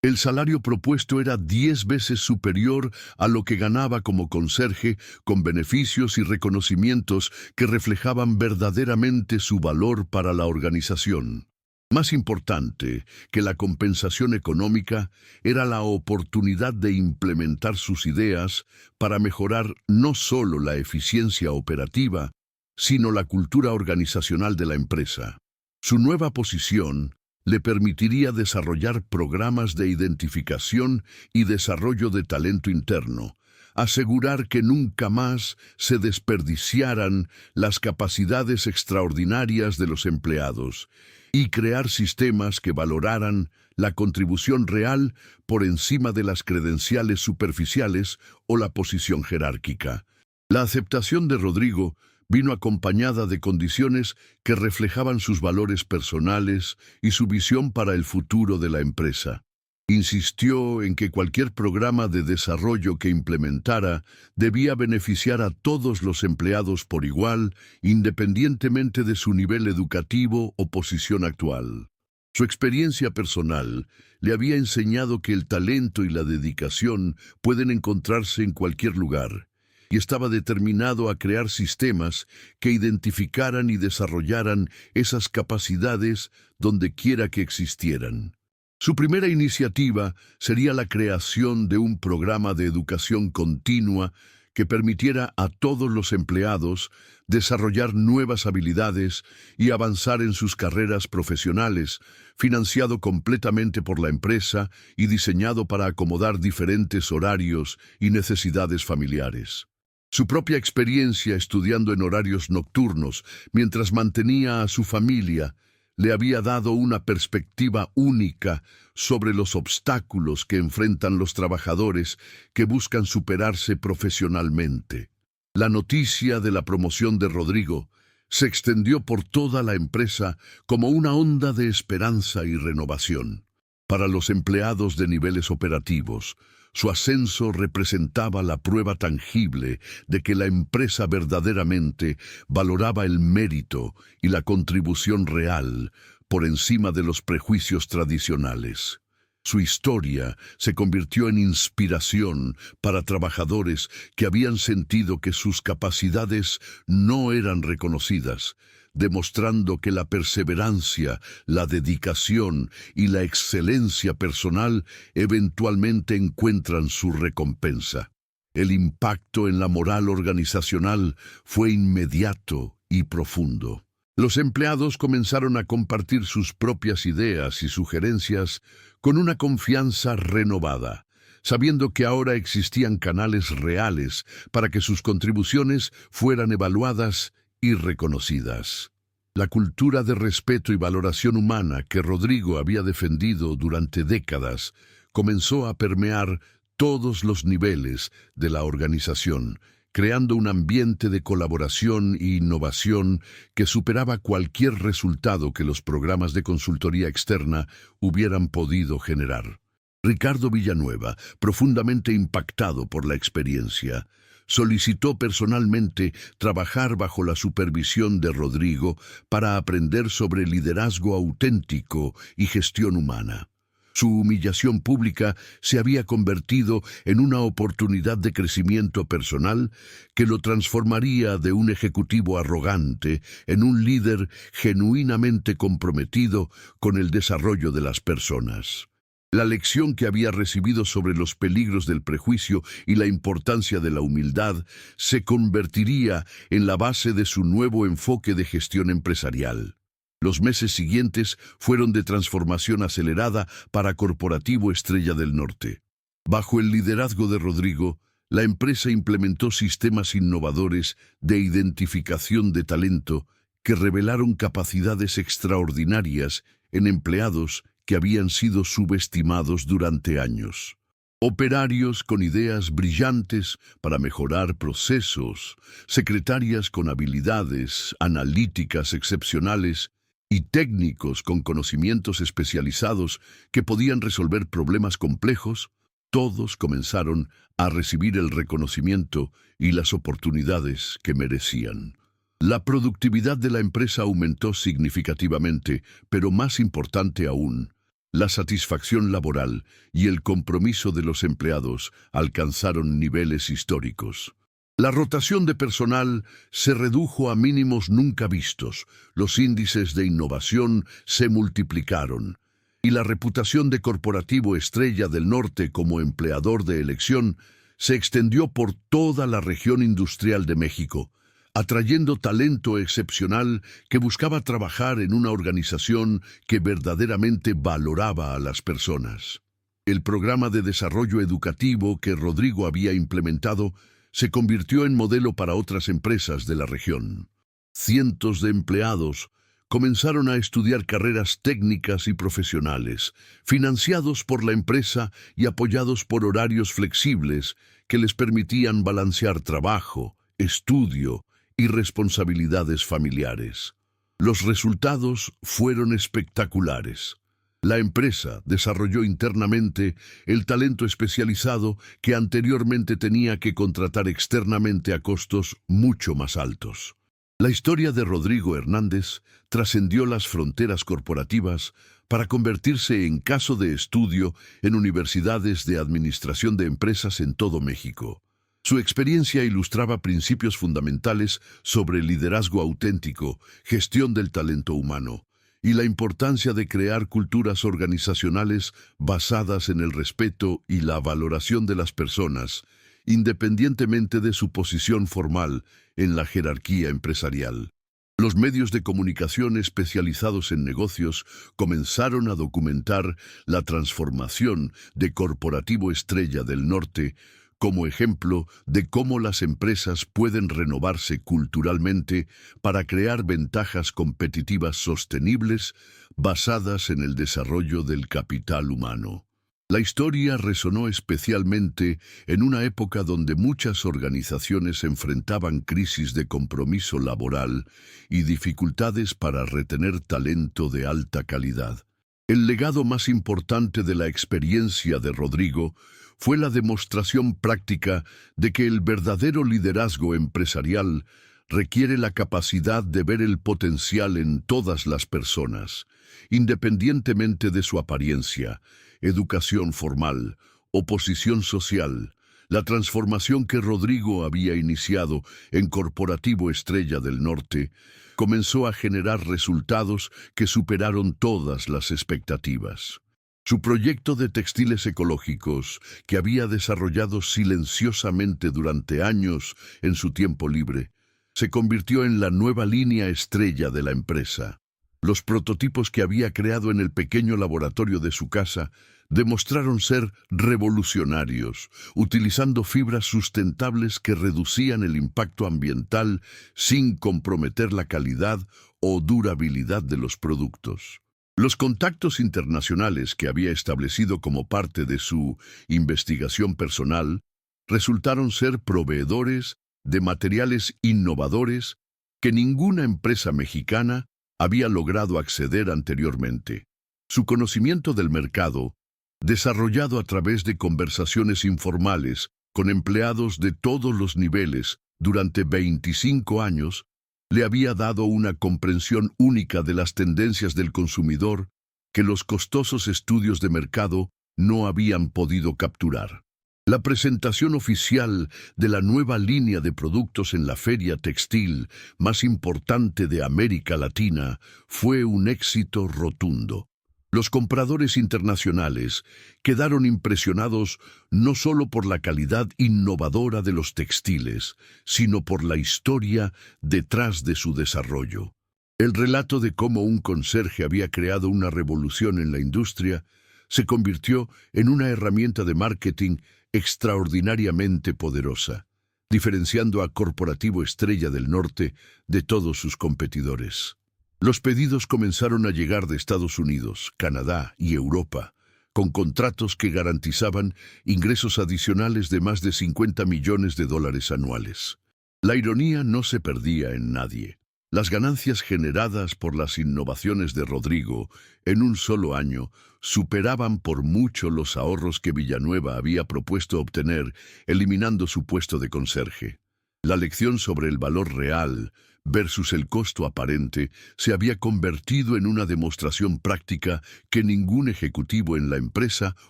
El salario propuesto era 10 veces superior a lo que ganaba como conserje, con beneficios y reconocimientos que reflejaban verdaderamente su valor para la organización. Más importante que la compensación económica era la oportunidad de implementar sus ideas para mejorar no solo la eficiencia operativa, sino la cultura organizacional de la empresa. Su nueva posición le permitiría desarrollar programas de identificación y desarrollo de talento interno, asegurar que nunca más se desperdiciaran las capacidades extraordinarias de los empleados y crear sistemas que valoraran la contribución real por encima de las credenciales superficiales o la posición jerárquica. La aceptación de Rodrigo vino acompañada de condiciones que reflejaban sus valores personales y su visión para el futuro de la empresa. Insistió en que cualquier programa de desarrollo que implementara debía beneficiar a todos los empleados por igual, independientemente de su nivel educativo o posición actual. Su experiencia personal le había enseñado que el talento y la dedicación pueden encontrarse en cualquier lugar, y estaba determinado a crear sistemas que identificaran y desarrollaran esas capacidades donde quiera que existieran. Su primera iniciativa sería la creación de un programa de educación continua que permitiera a todos los empleados desarrollar nuevas habilidades y avanzar en sus carreras profesionales, financiado completamente por la empresa y diseñado para acomodar diferentes horarios y necesidades familiares. Su propia experiencia estudiando en horarios nocturnos mientras mantenía a su familia le había dado una perspectiva única sobre los obstáculos que enfrentan los trabajadores que buscan superarse profesionalmente. La noticia de la promoción de Rodrigo se extendió por toda la empresa como una onda de esperanza y renovación. Para los empleados de niveles operativos, su ascenso representaba la prueba tangible de que la empresa verdaderamente valoraba el mérito y la contribución real por encima de los prejuicios tradicionales. Su historia se convirtió en inspiración para trabajadores que habían sentido que sus capacidades no eran reconocidas, demostrando que la perseverancia, la dedicación y la excelencia personal eventualmente encuentran su recompensa. El impacto en la moral organizacional fue inmediato y profundo. Los empleados comenzaron a compartir sus propias ideas y sugerencias con una confianza renovada, sabiendo que ahora existían canales reales para que sus contribuciones fueran evaluadas y reconocidas. La cultura de respeto y valoración humana que Rodrigo había defendido durante décadas comenzó a permear todos los niveles de la organización, creando un ambiente de colaboración e innovación que superaba cualquier resultado que los programas de consultoría externa hubieran podido generar. Ricardo Villanueva, profundamente impactado por la experiencia, solicitó personalmente trabajar bajo la supervisión de Rodrigo para aprender sobre liderazgo auténtico y gestión humana. Su humillación pública se había convertido en una oportunidad de crecimiento personal que lo transformaría de un ejecutivo arrogante en un líder genuinamente comprometido con el desarrollo de las personas. La lección que había recibido sobre los peligros del prejuicio y la importancia de la humildad se convertiría en la base de su nuevo enfoque de gestión empresarial. Los meses siguientes fueron de transformación acelerada para Corporativo Estrella del Norte. Bajo el liderazgo de Rodrigo, la empresa implementó sistemas innovadores de identificación de talento que revelaron capacidades extraordinarias en empleados que habían sido subestimados durante años. Operarios con ideas brillantes para mejorar procesos, secretarias con habilidades analíticas excepcionales y técnicos con conocimientos especializados que podían resolver problemas complejos, todos comenzaron a recibir el reconocimiento y las oportunidades que merecían. La productividad de la empresa aumentó significativamente, pero más importante aún, la satisfacción laboral y el compromiso de los empleados alcanzaron niveles históricos. La rotación de personal se redujo a mínimos nunca vistos, los índices de innovación se multiplicaron, y la reputación de Corporativo Estrella del Norte como empleador de elección se extendió por toda la región industrial de México, atrayendo talento excepcional que buscaba trabajar en una organización que verdaderamente valoraba a las personas. El programa de desarrollo educativo que Rodrigo había implementado se convirtió en modelo para otras empresas de la región. Cientos de empleados comenzaron a estudiar carreras técnicas y profesionales, financiados por la empresa y apoyados por horarios flexibles que les permitían balancear trabajo, estudio y responsabilidades familiares. Los resultados fueron espectaculares. La empresa desarrolló internamente el talento especializado que anteriormente tenía que contratar externamente a costos mucho más altos. La historia de Rodrigo Hernández trascendió las fronteras corporativas para convertirse en caso de estudio en universidades de administración de empresas en todo México. Su experiencia ilustraba principios fundamentales sobre liderazgo auténtico, gestión del talento humano y la importancia de crear culturas organizacionales basadas en el respeto y la valoración de las personas, independientemente de su posición formal en la jerarquía empresarial. Los medios de comunicación especializados en negocios comenzaron a documentar la transformación de Corporativo Estrella del Norte como ejemplo de cómo las empresas pueden renovarse culturalmente para crear ventajas competitivas sostenibles basadas en el desarrollo del capital humano. La historia resonó especialmente en una época donde muchas organizaciones enfrentaban crisis de compromiso laboral y dificultades para retener talento de alta calidad. El legado más importante de la experiencia de Rodrigo fue la demostración práctica de que el verdadero liderazgo empresarial requiere la capacidad de ver el potencial en todas las personas, independientemente de su apariencia, educación formal o posición social. La transformación que Rodrigo había iniciado en Corporativo Estrella del Norte comenzó a generar resultados que superaron todas las expectativas. Su proyecto de textiles ecológicos, que había desarrollado silenciosamente durante años en su tiempo libre, se convirtió en la nueva línea estrella de la empresa. Los prototipos que había creado en el pequeño laboratorio de su casa demostraron ser revolucionarios, utilizando fibras sustentables que reducían el impacto ambiental sin comprometer la calidad o durabilidad de los productos. Los contactos internacionales que había establecido como parte de su investigación personal resultaron ser proveedores de materiales innovadores que ninguna empresa mexicana había logrado acceder anteriormente. Su conocimiento del mercado, desarrollado a través de conversaciones informales con empleados de todos los niveles durante 25 años, le había dado una comprensión única de las tendencias del consumidor que los costosos estudios de mercado no habían podido capturar. La presentación oficial de la nueva línea de productos en la feria textil más importante de América Latina fue un éxito rotundo. Los compradores internacionales quedaron impresionados no solo por la calidad innovadora de los textiles, sino por la historia detrás de su desarrollo. El relato de cómo un conserje había creado una revolución en la industria se convirtió en una herramienta de marketing extraordinariamente poderosa, diferenciando a Corporativo Estrella del Norte de todos sus competidores. Los pedidos comenzaron a llegar de Estados Unidos, Canadá y Europa, con contratos que garantizaban ingresos adicionales de más de 50 millones de dólares anuales. La ironía no se perdía en nadie. Las ganancias generadas por las innovaciones de Rodrigo en un solo año superaban por mucho los ahorros que Villanueva había propuesto obtener, eliminando su puesto de conserje. La lección sobre el valor real versus el costo aparente se había convertido en una demostración práctica que ningún ejecutivo en la empresa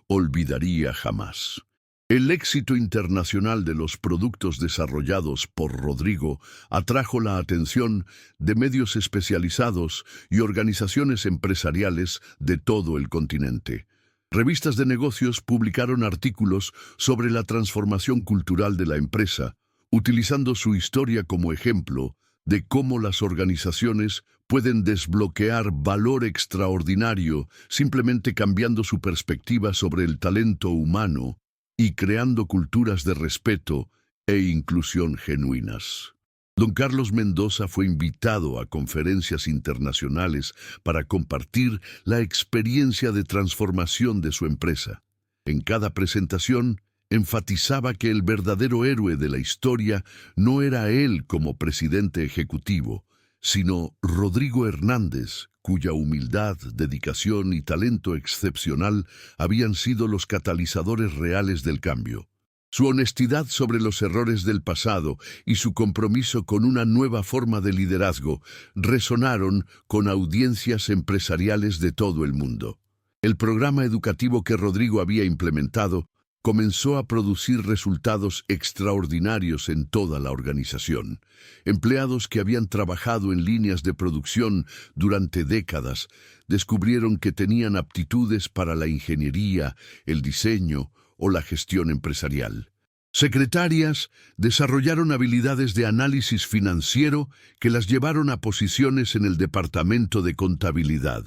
olvidaría jamás. El éxito internacional de los productos desarrollados por Rodrigo atrajo la atención de medios especializados y organizaciones empresariales de todo el continente. Revistas de negocios publicaron artículos sobre la transformación cultural de la empresa, utilizando su historia como ejemplo de cómo las organizaciones pueden desbloquear valor extraordinario simplemente cambiando su perspectiva sobre el talento humano y creando culturas de respeto e inclusión genuinas. Don Carlos Mendoza fue invitado a conferencias internacionales para compartir la experiencia de transformación de su empresa. En cada presentación, enfatizaba que el verdadero héroe de la historia no era él como presidente ejecutivo, sino Rodrigo Hernández, cuya humildad, dedicación y talento excepcional habían sido los catalizadores reales del cambio. Su honestidad sobre los errores del pasado y su compromiso con una nueva forma de liderazgo resonaron con audiencias empresariales de todo el mundo. El programa educativo que Rodrigo había implementado comenzó a producir resultados extraordinarios en toda la organización. Empleados que habían trabajado en líneas de producción durante décadas descubrieron que tenían aptitudes para la ingeniería, el diseño o la gestión empresarial. Secretarias desarrollaron habilidades de análisis financiero que las llevaron a posiciones en el departamento de contabilidad.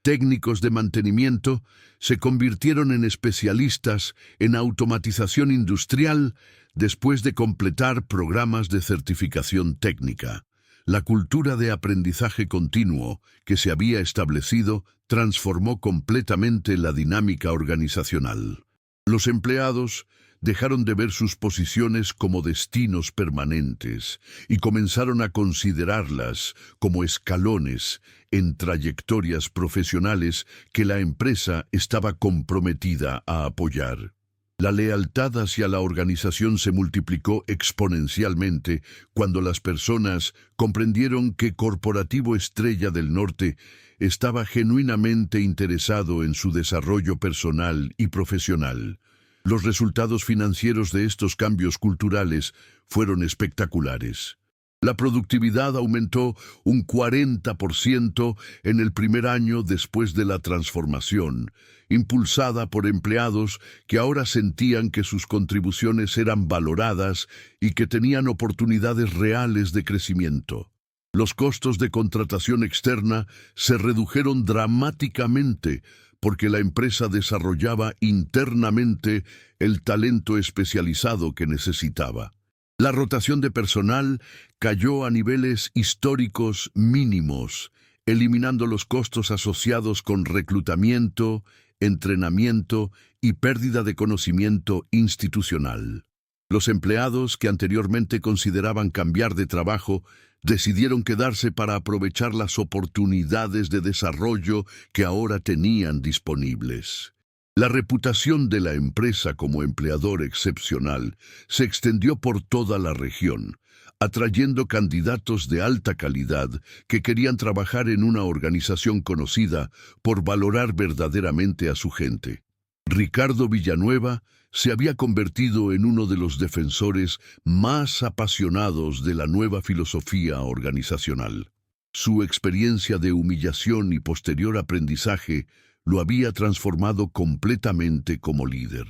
Técnicos de mantenimiento se convirtieron en especialistas en automatización industrial después de completar programas de certificación técnica. La cultura de aprendizaje continuo que se había establecido transformó completamente la dinámica organizacional. Los empleados dejaron de ver sus posiciones como destinos permanentes y comenzaron a considerarlas como escalones en trayectorias profesionales que la empresa estaba comprometida a apoyar. La lealtad hacia la organización se multiplicó exponencialmente cuando las personas comprendieron que Corporativo Estrella del Norte estaba genuinamente interesado en su desarrollo personal y profesional. Los resultados financieros de estos cambios culturales fueron espectaculares. La productividad aumentó un 40% en el primer año después de la transformación, impulsada por empleados que ahora sentían que sus contribuciones eran valoradas y que tenían oportunidades reales de crecimiento. Los costos de contratación externa se redujeron dramáticamente porque la empresa desarrollaba internamente el talento especializado que necesitaba. La rotación de personal cayó a niveles históricos mínimos, eliminando los costos asociados con reclutamiento, entrenamiento y pérdida de conocimiento institucional. Los empleados que anteriormente consideraban cambiar de trabajo decidieron quedarse para aprovechar las oportunidades de desarrollo que ahora tenían disponibles. La reputación de la empresa como empleador excepcional se extendió por toda la región, atrayendo candidatos de alta calidad que querían trabajar en una organización conocida por valorar verdaderamente a su gente. Ricardo Villanueva se había convertido en uno de los defensores más apasionados de la nueva filosofía organizacional. Su experiencia de humillación y posterior aprendizaje lo había transformado completamente como líder.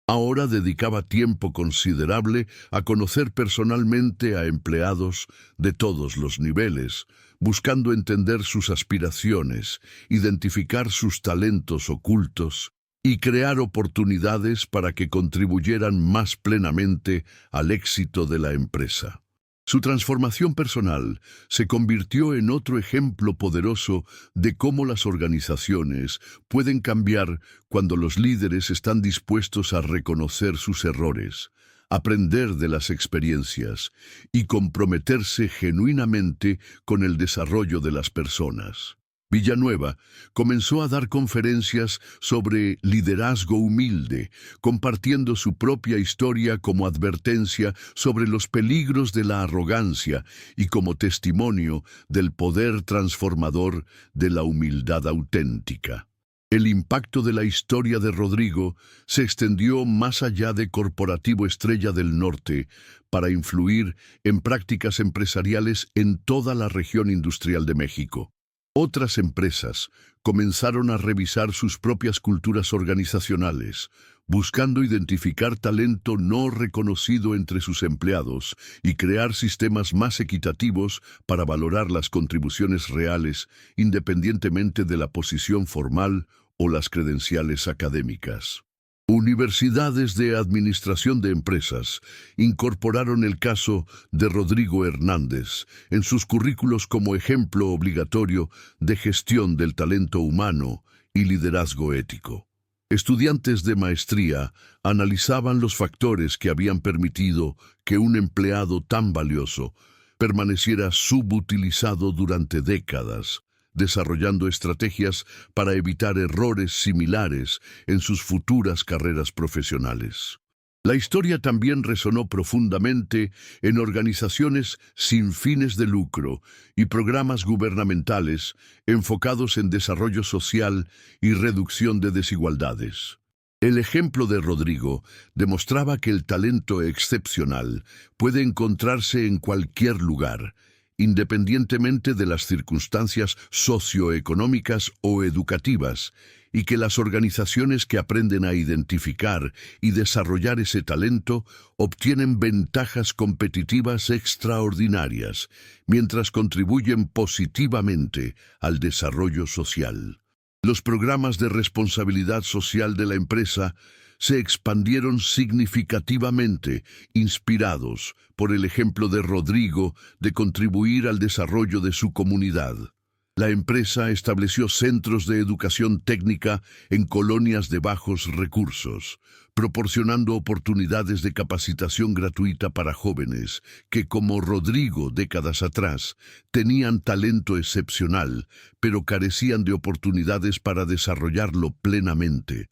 Ahora dedicaba tiempo considerable a conocer personalmente a empleados de todos los niveles, buscando entender sus aspiraciones, identificar sus talentos ocultos y crear oportunidades para que contribuyeran más plenamente al éxito de la empresa. Su transformación personal se convirtió en otro ejemplo poderoso de cómo las organizaciones pueden cambiar cuando los líderes están dispuestos a reconocer sus errores, aprender de las experiencias y comprometerse genuinamente con el desarrollo de las personas. Villanueva comenzó a dar conferencias sobre liderazgo humilde, compartiendo su propia historia como advertencia sobre los peligros de la arrogancia y como testimonio del poder transformador de la humildad auténtica. El impacto de la historia de Rodrigo se extendió más allá de Corporativo Estrella del Norte para influir en prácticas empresariales en toda la región industrial de México. Otras empresas comenzaron a revisar sus propias culturas organizacionales, buscando identificar talento no reconocido entre sus empleados y crear sistemas más equitativos para valorar las contribuciones reales, independientemente de la posición formal o las credenciales académicas. Universidades de Administración de Empresas incorporaron el caso de Rodrigo Hernández en sus currículos como ejemplo obligatorio de gestión del talento humano y liderazgo ético. Estudiantes de maestría analizaban los factores que habían permitido que un empleado tan valioso permaneciera subutilizado durante décadas, desarrollando estrategias para evitar errores similares en sus futuras carreras profesionales. La historia también resonó profundamente en organizaciones sin fines de lucro y programas gubernamentales enfocados en desarrollo social y reducción de desigualdades. El ejemplo de Rodrigo demostraba que el talento excepcional puede encontrarse en cualquier lugar, independientemente de las circunstancias socioeconómicas o educativas, y que las organizaciones que aprenden a identificar y desarrollar ese talento obtienen ventajas competitivas extraordinarias, mientras contribuyen positivamente al desarrollo social. Los programas de responsabilidad social de la empresa se expandieron significativamente, inspirados por el ejemplo de Rodrigo de contribuir al desarrollo de su comunidad. La empresa estableció centros de educación técnica en colonias de bajos recursos, proporcionando oportunidades de capacitación gratuita para jóvenes que, como Rodrigo décadas atrás, tenían talento excepcional, pero carecían de oportunidades para desarrollarlo plenamente.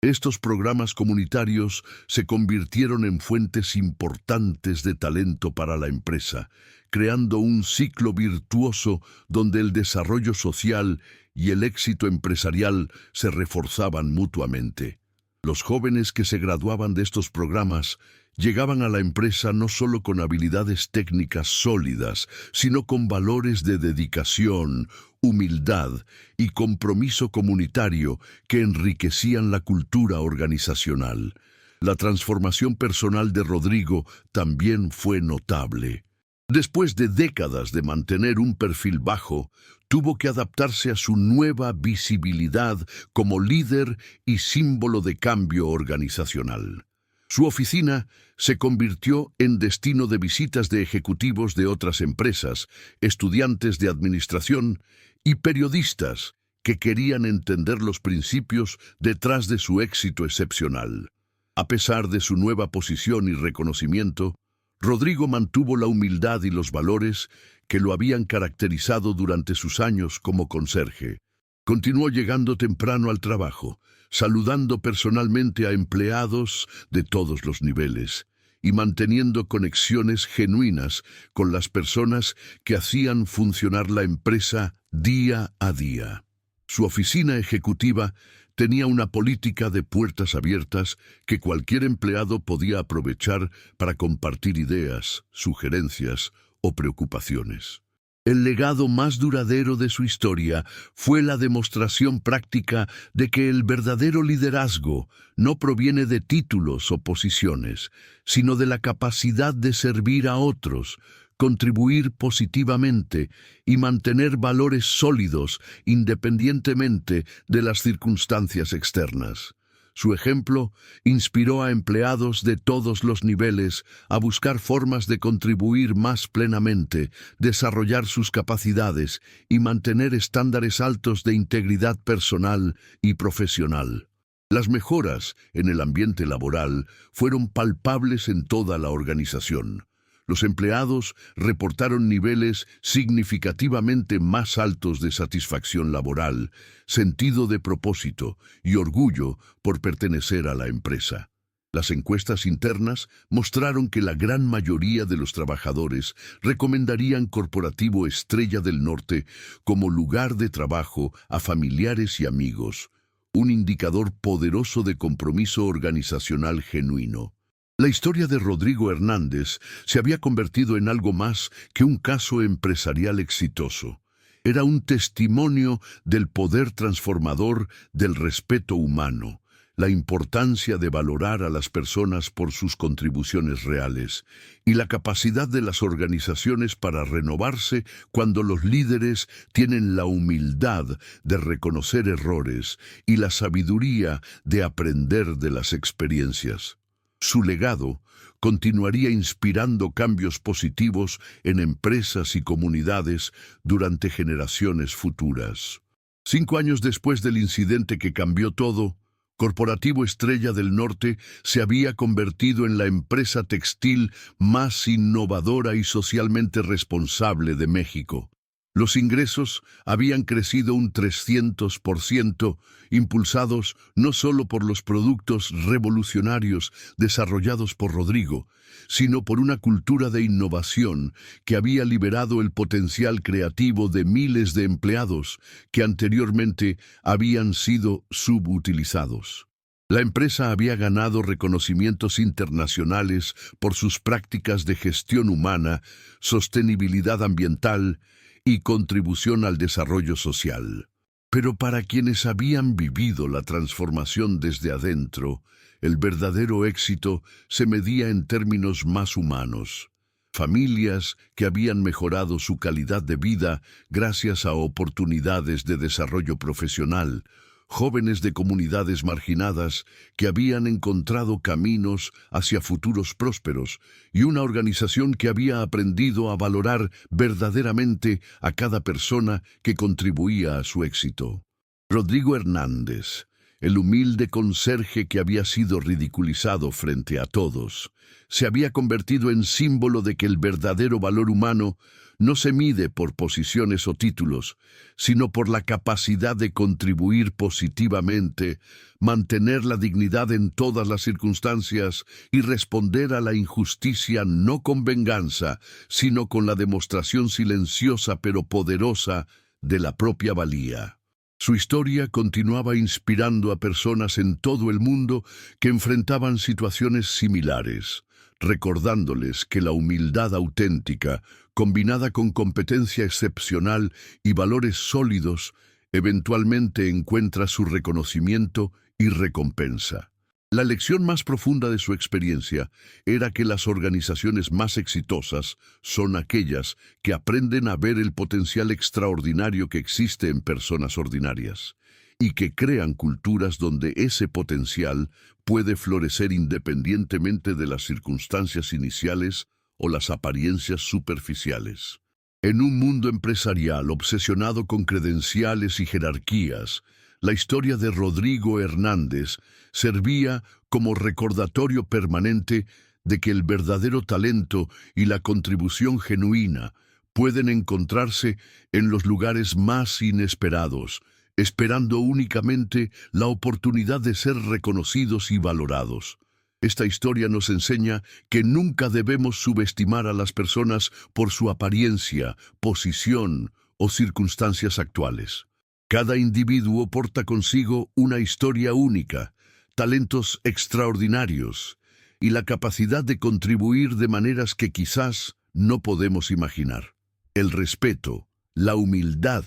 Estos programas comunitarios se convirtieron en fuentes importantes de talento para la empresa, creando un ciclo virtuoso donde el desarrollo social y el éxito empresarial se reforzaban mutuamente. Los jóvenes que se graduaban de estos programas llegaban a la empresa no solo con habilidades técnicas sólidas, sino con valores de dedicación, humildad y compromiso comunitario que enriquecían la cultura organizacional. La transformación personal de Rodrigo también fue notable. Después de décadas de mantener un perfil bajo, tuvo que adaptarse a su nueva visibilidad como líder y símbolo de cambio organizacional. Su oficina se convirtió en destino de visitas de ejecutivos de otras empresas, estudiantes de administración y periodistas que querían entender los principios detrás de su éxito excepcional. A pesar de su nueva posición y reconocimiento, Rodrigo mantuvo la humildad y los valores que lo habían caracterizado durante sus años como conserje. Continuó llegando temprano al trabajo, saludando personalmente a empleados de todos los niveles y manteniendo conexiones genuinas con las personas que hacían funcionar la empresa día a día. Su oficina ejecutiva tenía una política de puertas abiertas que cualquier empleado podía aprovechar para compartir ideas, sugerencias o preocupaciones. El legado más duradero de su historia fue la demostración práctica de que el verdadero liderazgo no proviene de títulos o posiciones, sino de la capacidad de servir a otros, contribuir positivamente y mantener valores sólidos independientemente de las circunstancias externas. Su ejemplo inspiró a empleados de todos los niveles a buscar formas de contribuir más plenamente, desarrollar sus capacidades y mantener estándares altos de integridad personal y profesional. Las mejoras en el ambiente laboral fueron palpables en toda la organización. Los empleados reportaron niveles significativamente más altos de satisfacción laboral, sentido de propósito y orgullo por pertenecer a la empresa. Las encuestas internas mostraron que la gran mayoría de los trabajadores recomendarían Corporativo Estrella del Norte como lugar de trabajo a familiares y amigos, un indicador poderoso de compromiso organizacional genuino. La historia de Rodrigo Hernández se había convertido en algo más que un caso empresarial exitoso. Era un testimonio del poder transformador del respeto humano, la importancia de valorar a las personas por sus contribuciones reales y la capacidad de las organizaciones para renovarse cuando los líderes tienen la humildad de reconocer errores y la sabiduría de aprender de las experiencias. Su legado continuaría inspirando cambios positivos en empresas y comunidades durante generaciones futuras. 5 años después del incidente que cambió todo, Corporativo Estrella del Norte se había convertido en la empresa textil más innovadora y socialmente responsable de México. Los ingresos habían crecido un 300%, impulsados no solo por los productos revolucionarios desarrollados por Rodrigo, sino por una cultura de innovación que había liberado el potencial creativo de miles de empleados que anteriormente habían sido subutilizados. La empresa había ganado reconocimientos internacionales por sus prácticas de gestión humana, sostenibilidad ambiental y contribución al desarrollo social. Pero para quienes habían vivido la transformación desde adentro, el verdadero éxito se medía en términos más humanos. Familias que habían mejorado su calidad de vida gracias a oportunidades de desarrollo profesional, jóvenes de comunidades marginadas que habían encontrado caminos hacia futuros prósperos y una organización que había aprendido a valorar verdaderamente a cada persona que contribuía a su éxito. Rodrigo Hernández, el humilde conserje que había sido ridiculizado frente a todos, se había convertido en símbolo de que el verdadero valor humano no se mide por posiciones o títulos, sino por la capacidad de contribuir positivamente, mantener la dignidad en todas las circunstancias y responder a la injusticia no con venganza, sino con la demostración silenciosa pero poderosa de la propia valía. Su historia continuaba inspirando a personas en todo el mundo que enfrentaban situaciones similares, recordándoles que la humildad auténtica, combinada con competencia excepcional y valores sólidos, eventualmente encuentra su reconocimiento y recompensa. La lección más profunda de su experiencia era que las organizaciones más exitosas son aquellas que aprenden a ver el potencial extraordinario que existe en personas ordinarias y que crean culturas donde ese potencial puede florecer independientemente de las circunstancias iniciales o las apariencias superficiales. En un mundo empresarial obsesionado con credenciales y jerarquías, la historia de Rodrigo Hernández servía como recordatorio permanente de que el verdadero talento y la contribución genuina pueden encontrarse en los lugares más inesperados, esperando únicamente la oportunidad de ser reconocidos y valorados. Esta historia nos enseña que nunca debemos subestimar a las personas por su apariencia, posición o circunstancias actuales. Cada individuo porta consigo una historia única, talentos extraordinarios y la capacidad de contribuir de maneras que quizás no podemos imaginar. El respeto, la humildad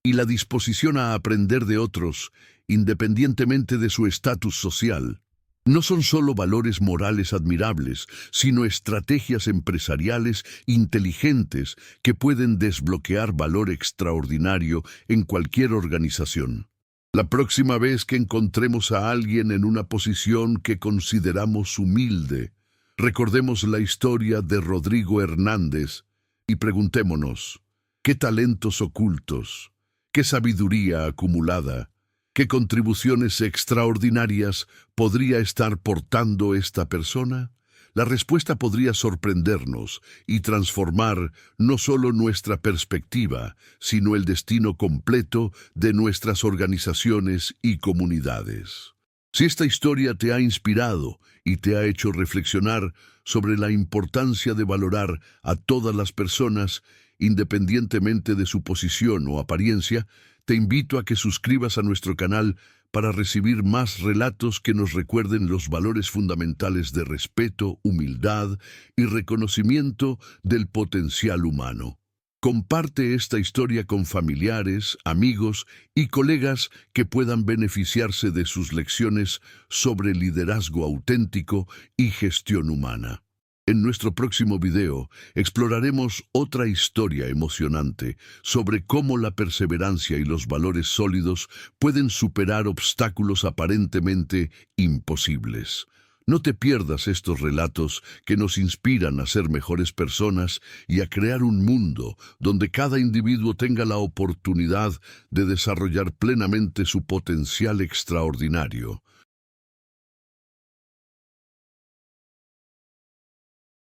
y la disposición a aprender de otros, independientemente de su estatus social, no son solo valores morales admirables, sino estrategias empresariales inteligentes que pueden desbloquear valor extraordinario en cualquier organización. La próxima vez que encontremos a alguien en una posición que consideramos humilde, recordemos la historia de Rodrigo Hernández y preguntémonos, ¿qué talentos ocultos, qué sabiduría acumulada, qué contribuciones extraordinarias podría estar portando esta persona? La respuesta podría sorprendernos y transformar no solo nuestra perspectiva, sino el destino completo de nuestras organizaciones y comunidades. Si esta historia te ha inspirado y te ha hecho reflexionar sobre la importancia de valorar a todas las personas, independientemente de su posición o apariencia, te invito a que suscribas a nuestro canal para recibir más relatos que nos recuerden los valores fundamentales de respeto, humildad y reconocimiento del potencial humano. Comparte esta historia con familiares, amigos y colegas que puedan beneficiarse de sus lecciones sobre liderazgo auténtico y gestión humana. En nuestro próximo video exploraremos otra historia emocionante sobre cómo la perseverancia y los valores sólidos pueden superar obstáculos aparentemente imposibles. No te pierdas estos relatos que nos inspiran a ser mejores personas y a crear un mundo donde cada individuo tenga la oportunidad de desarrollar plenamente su potencial extraordinario.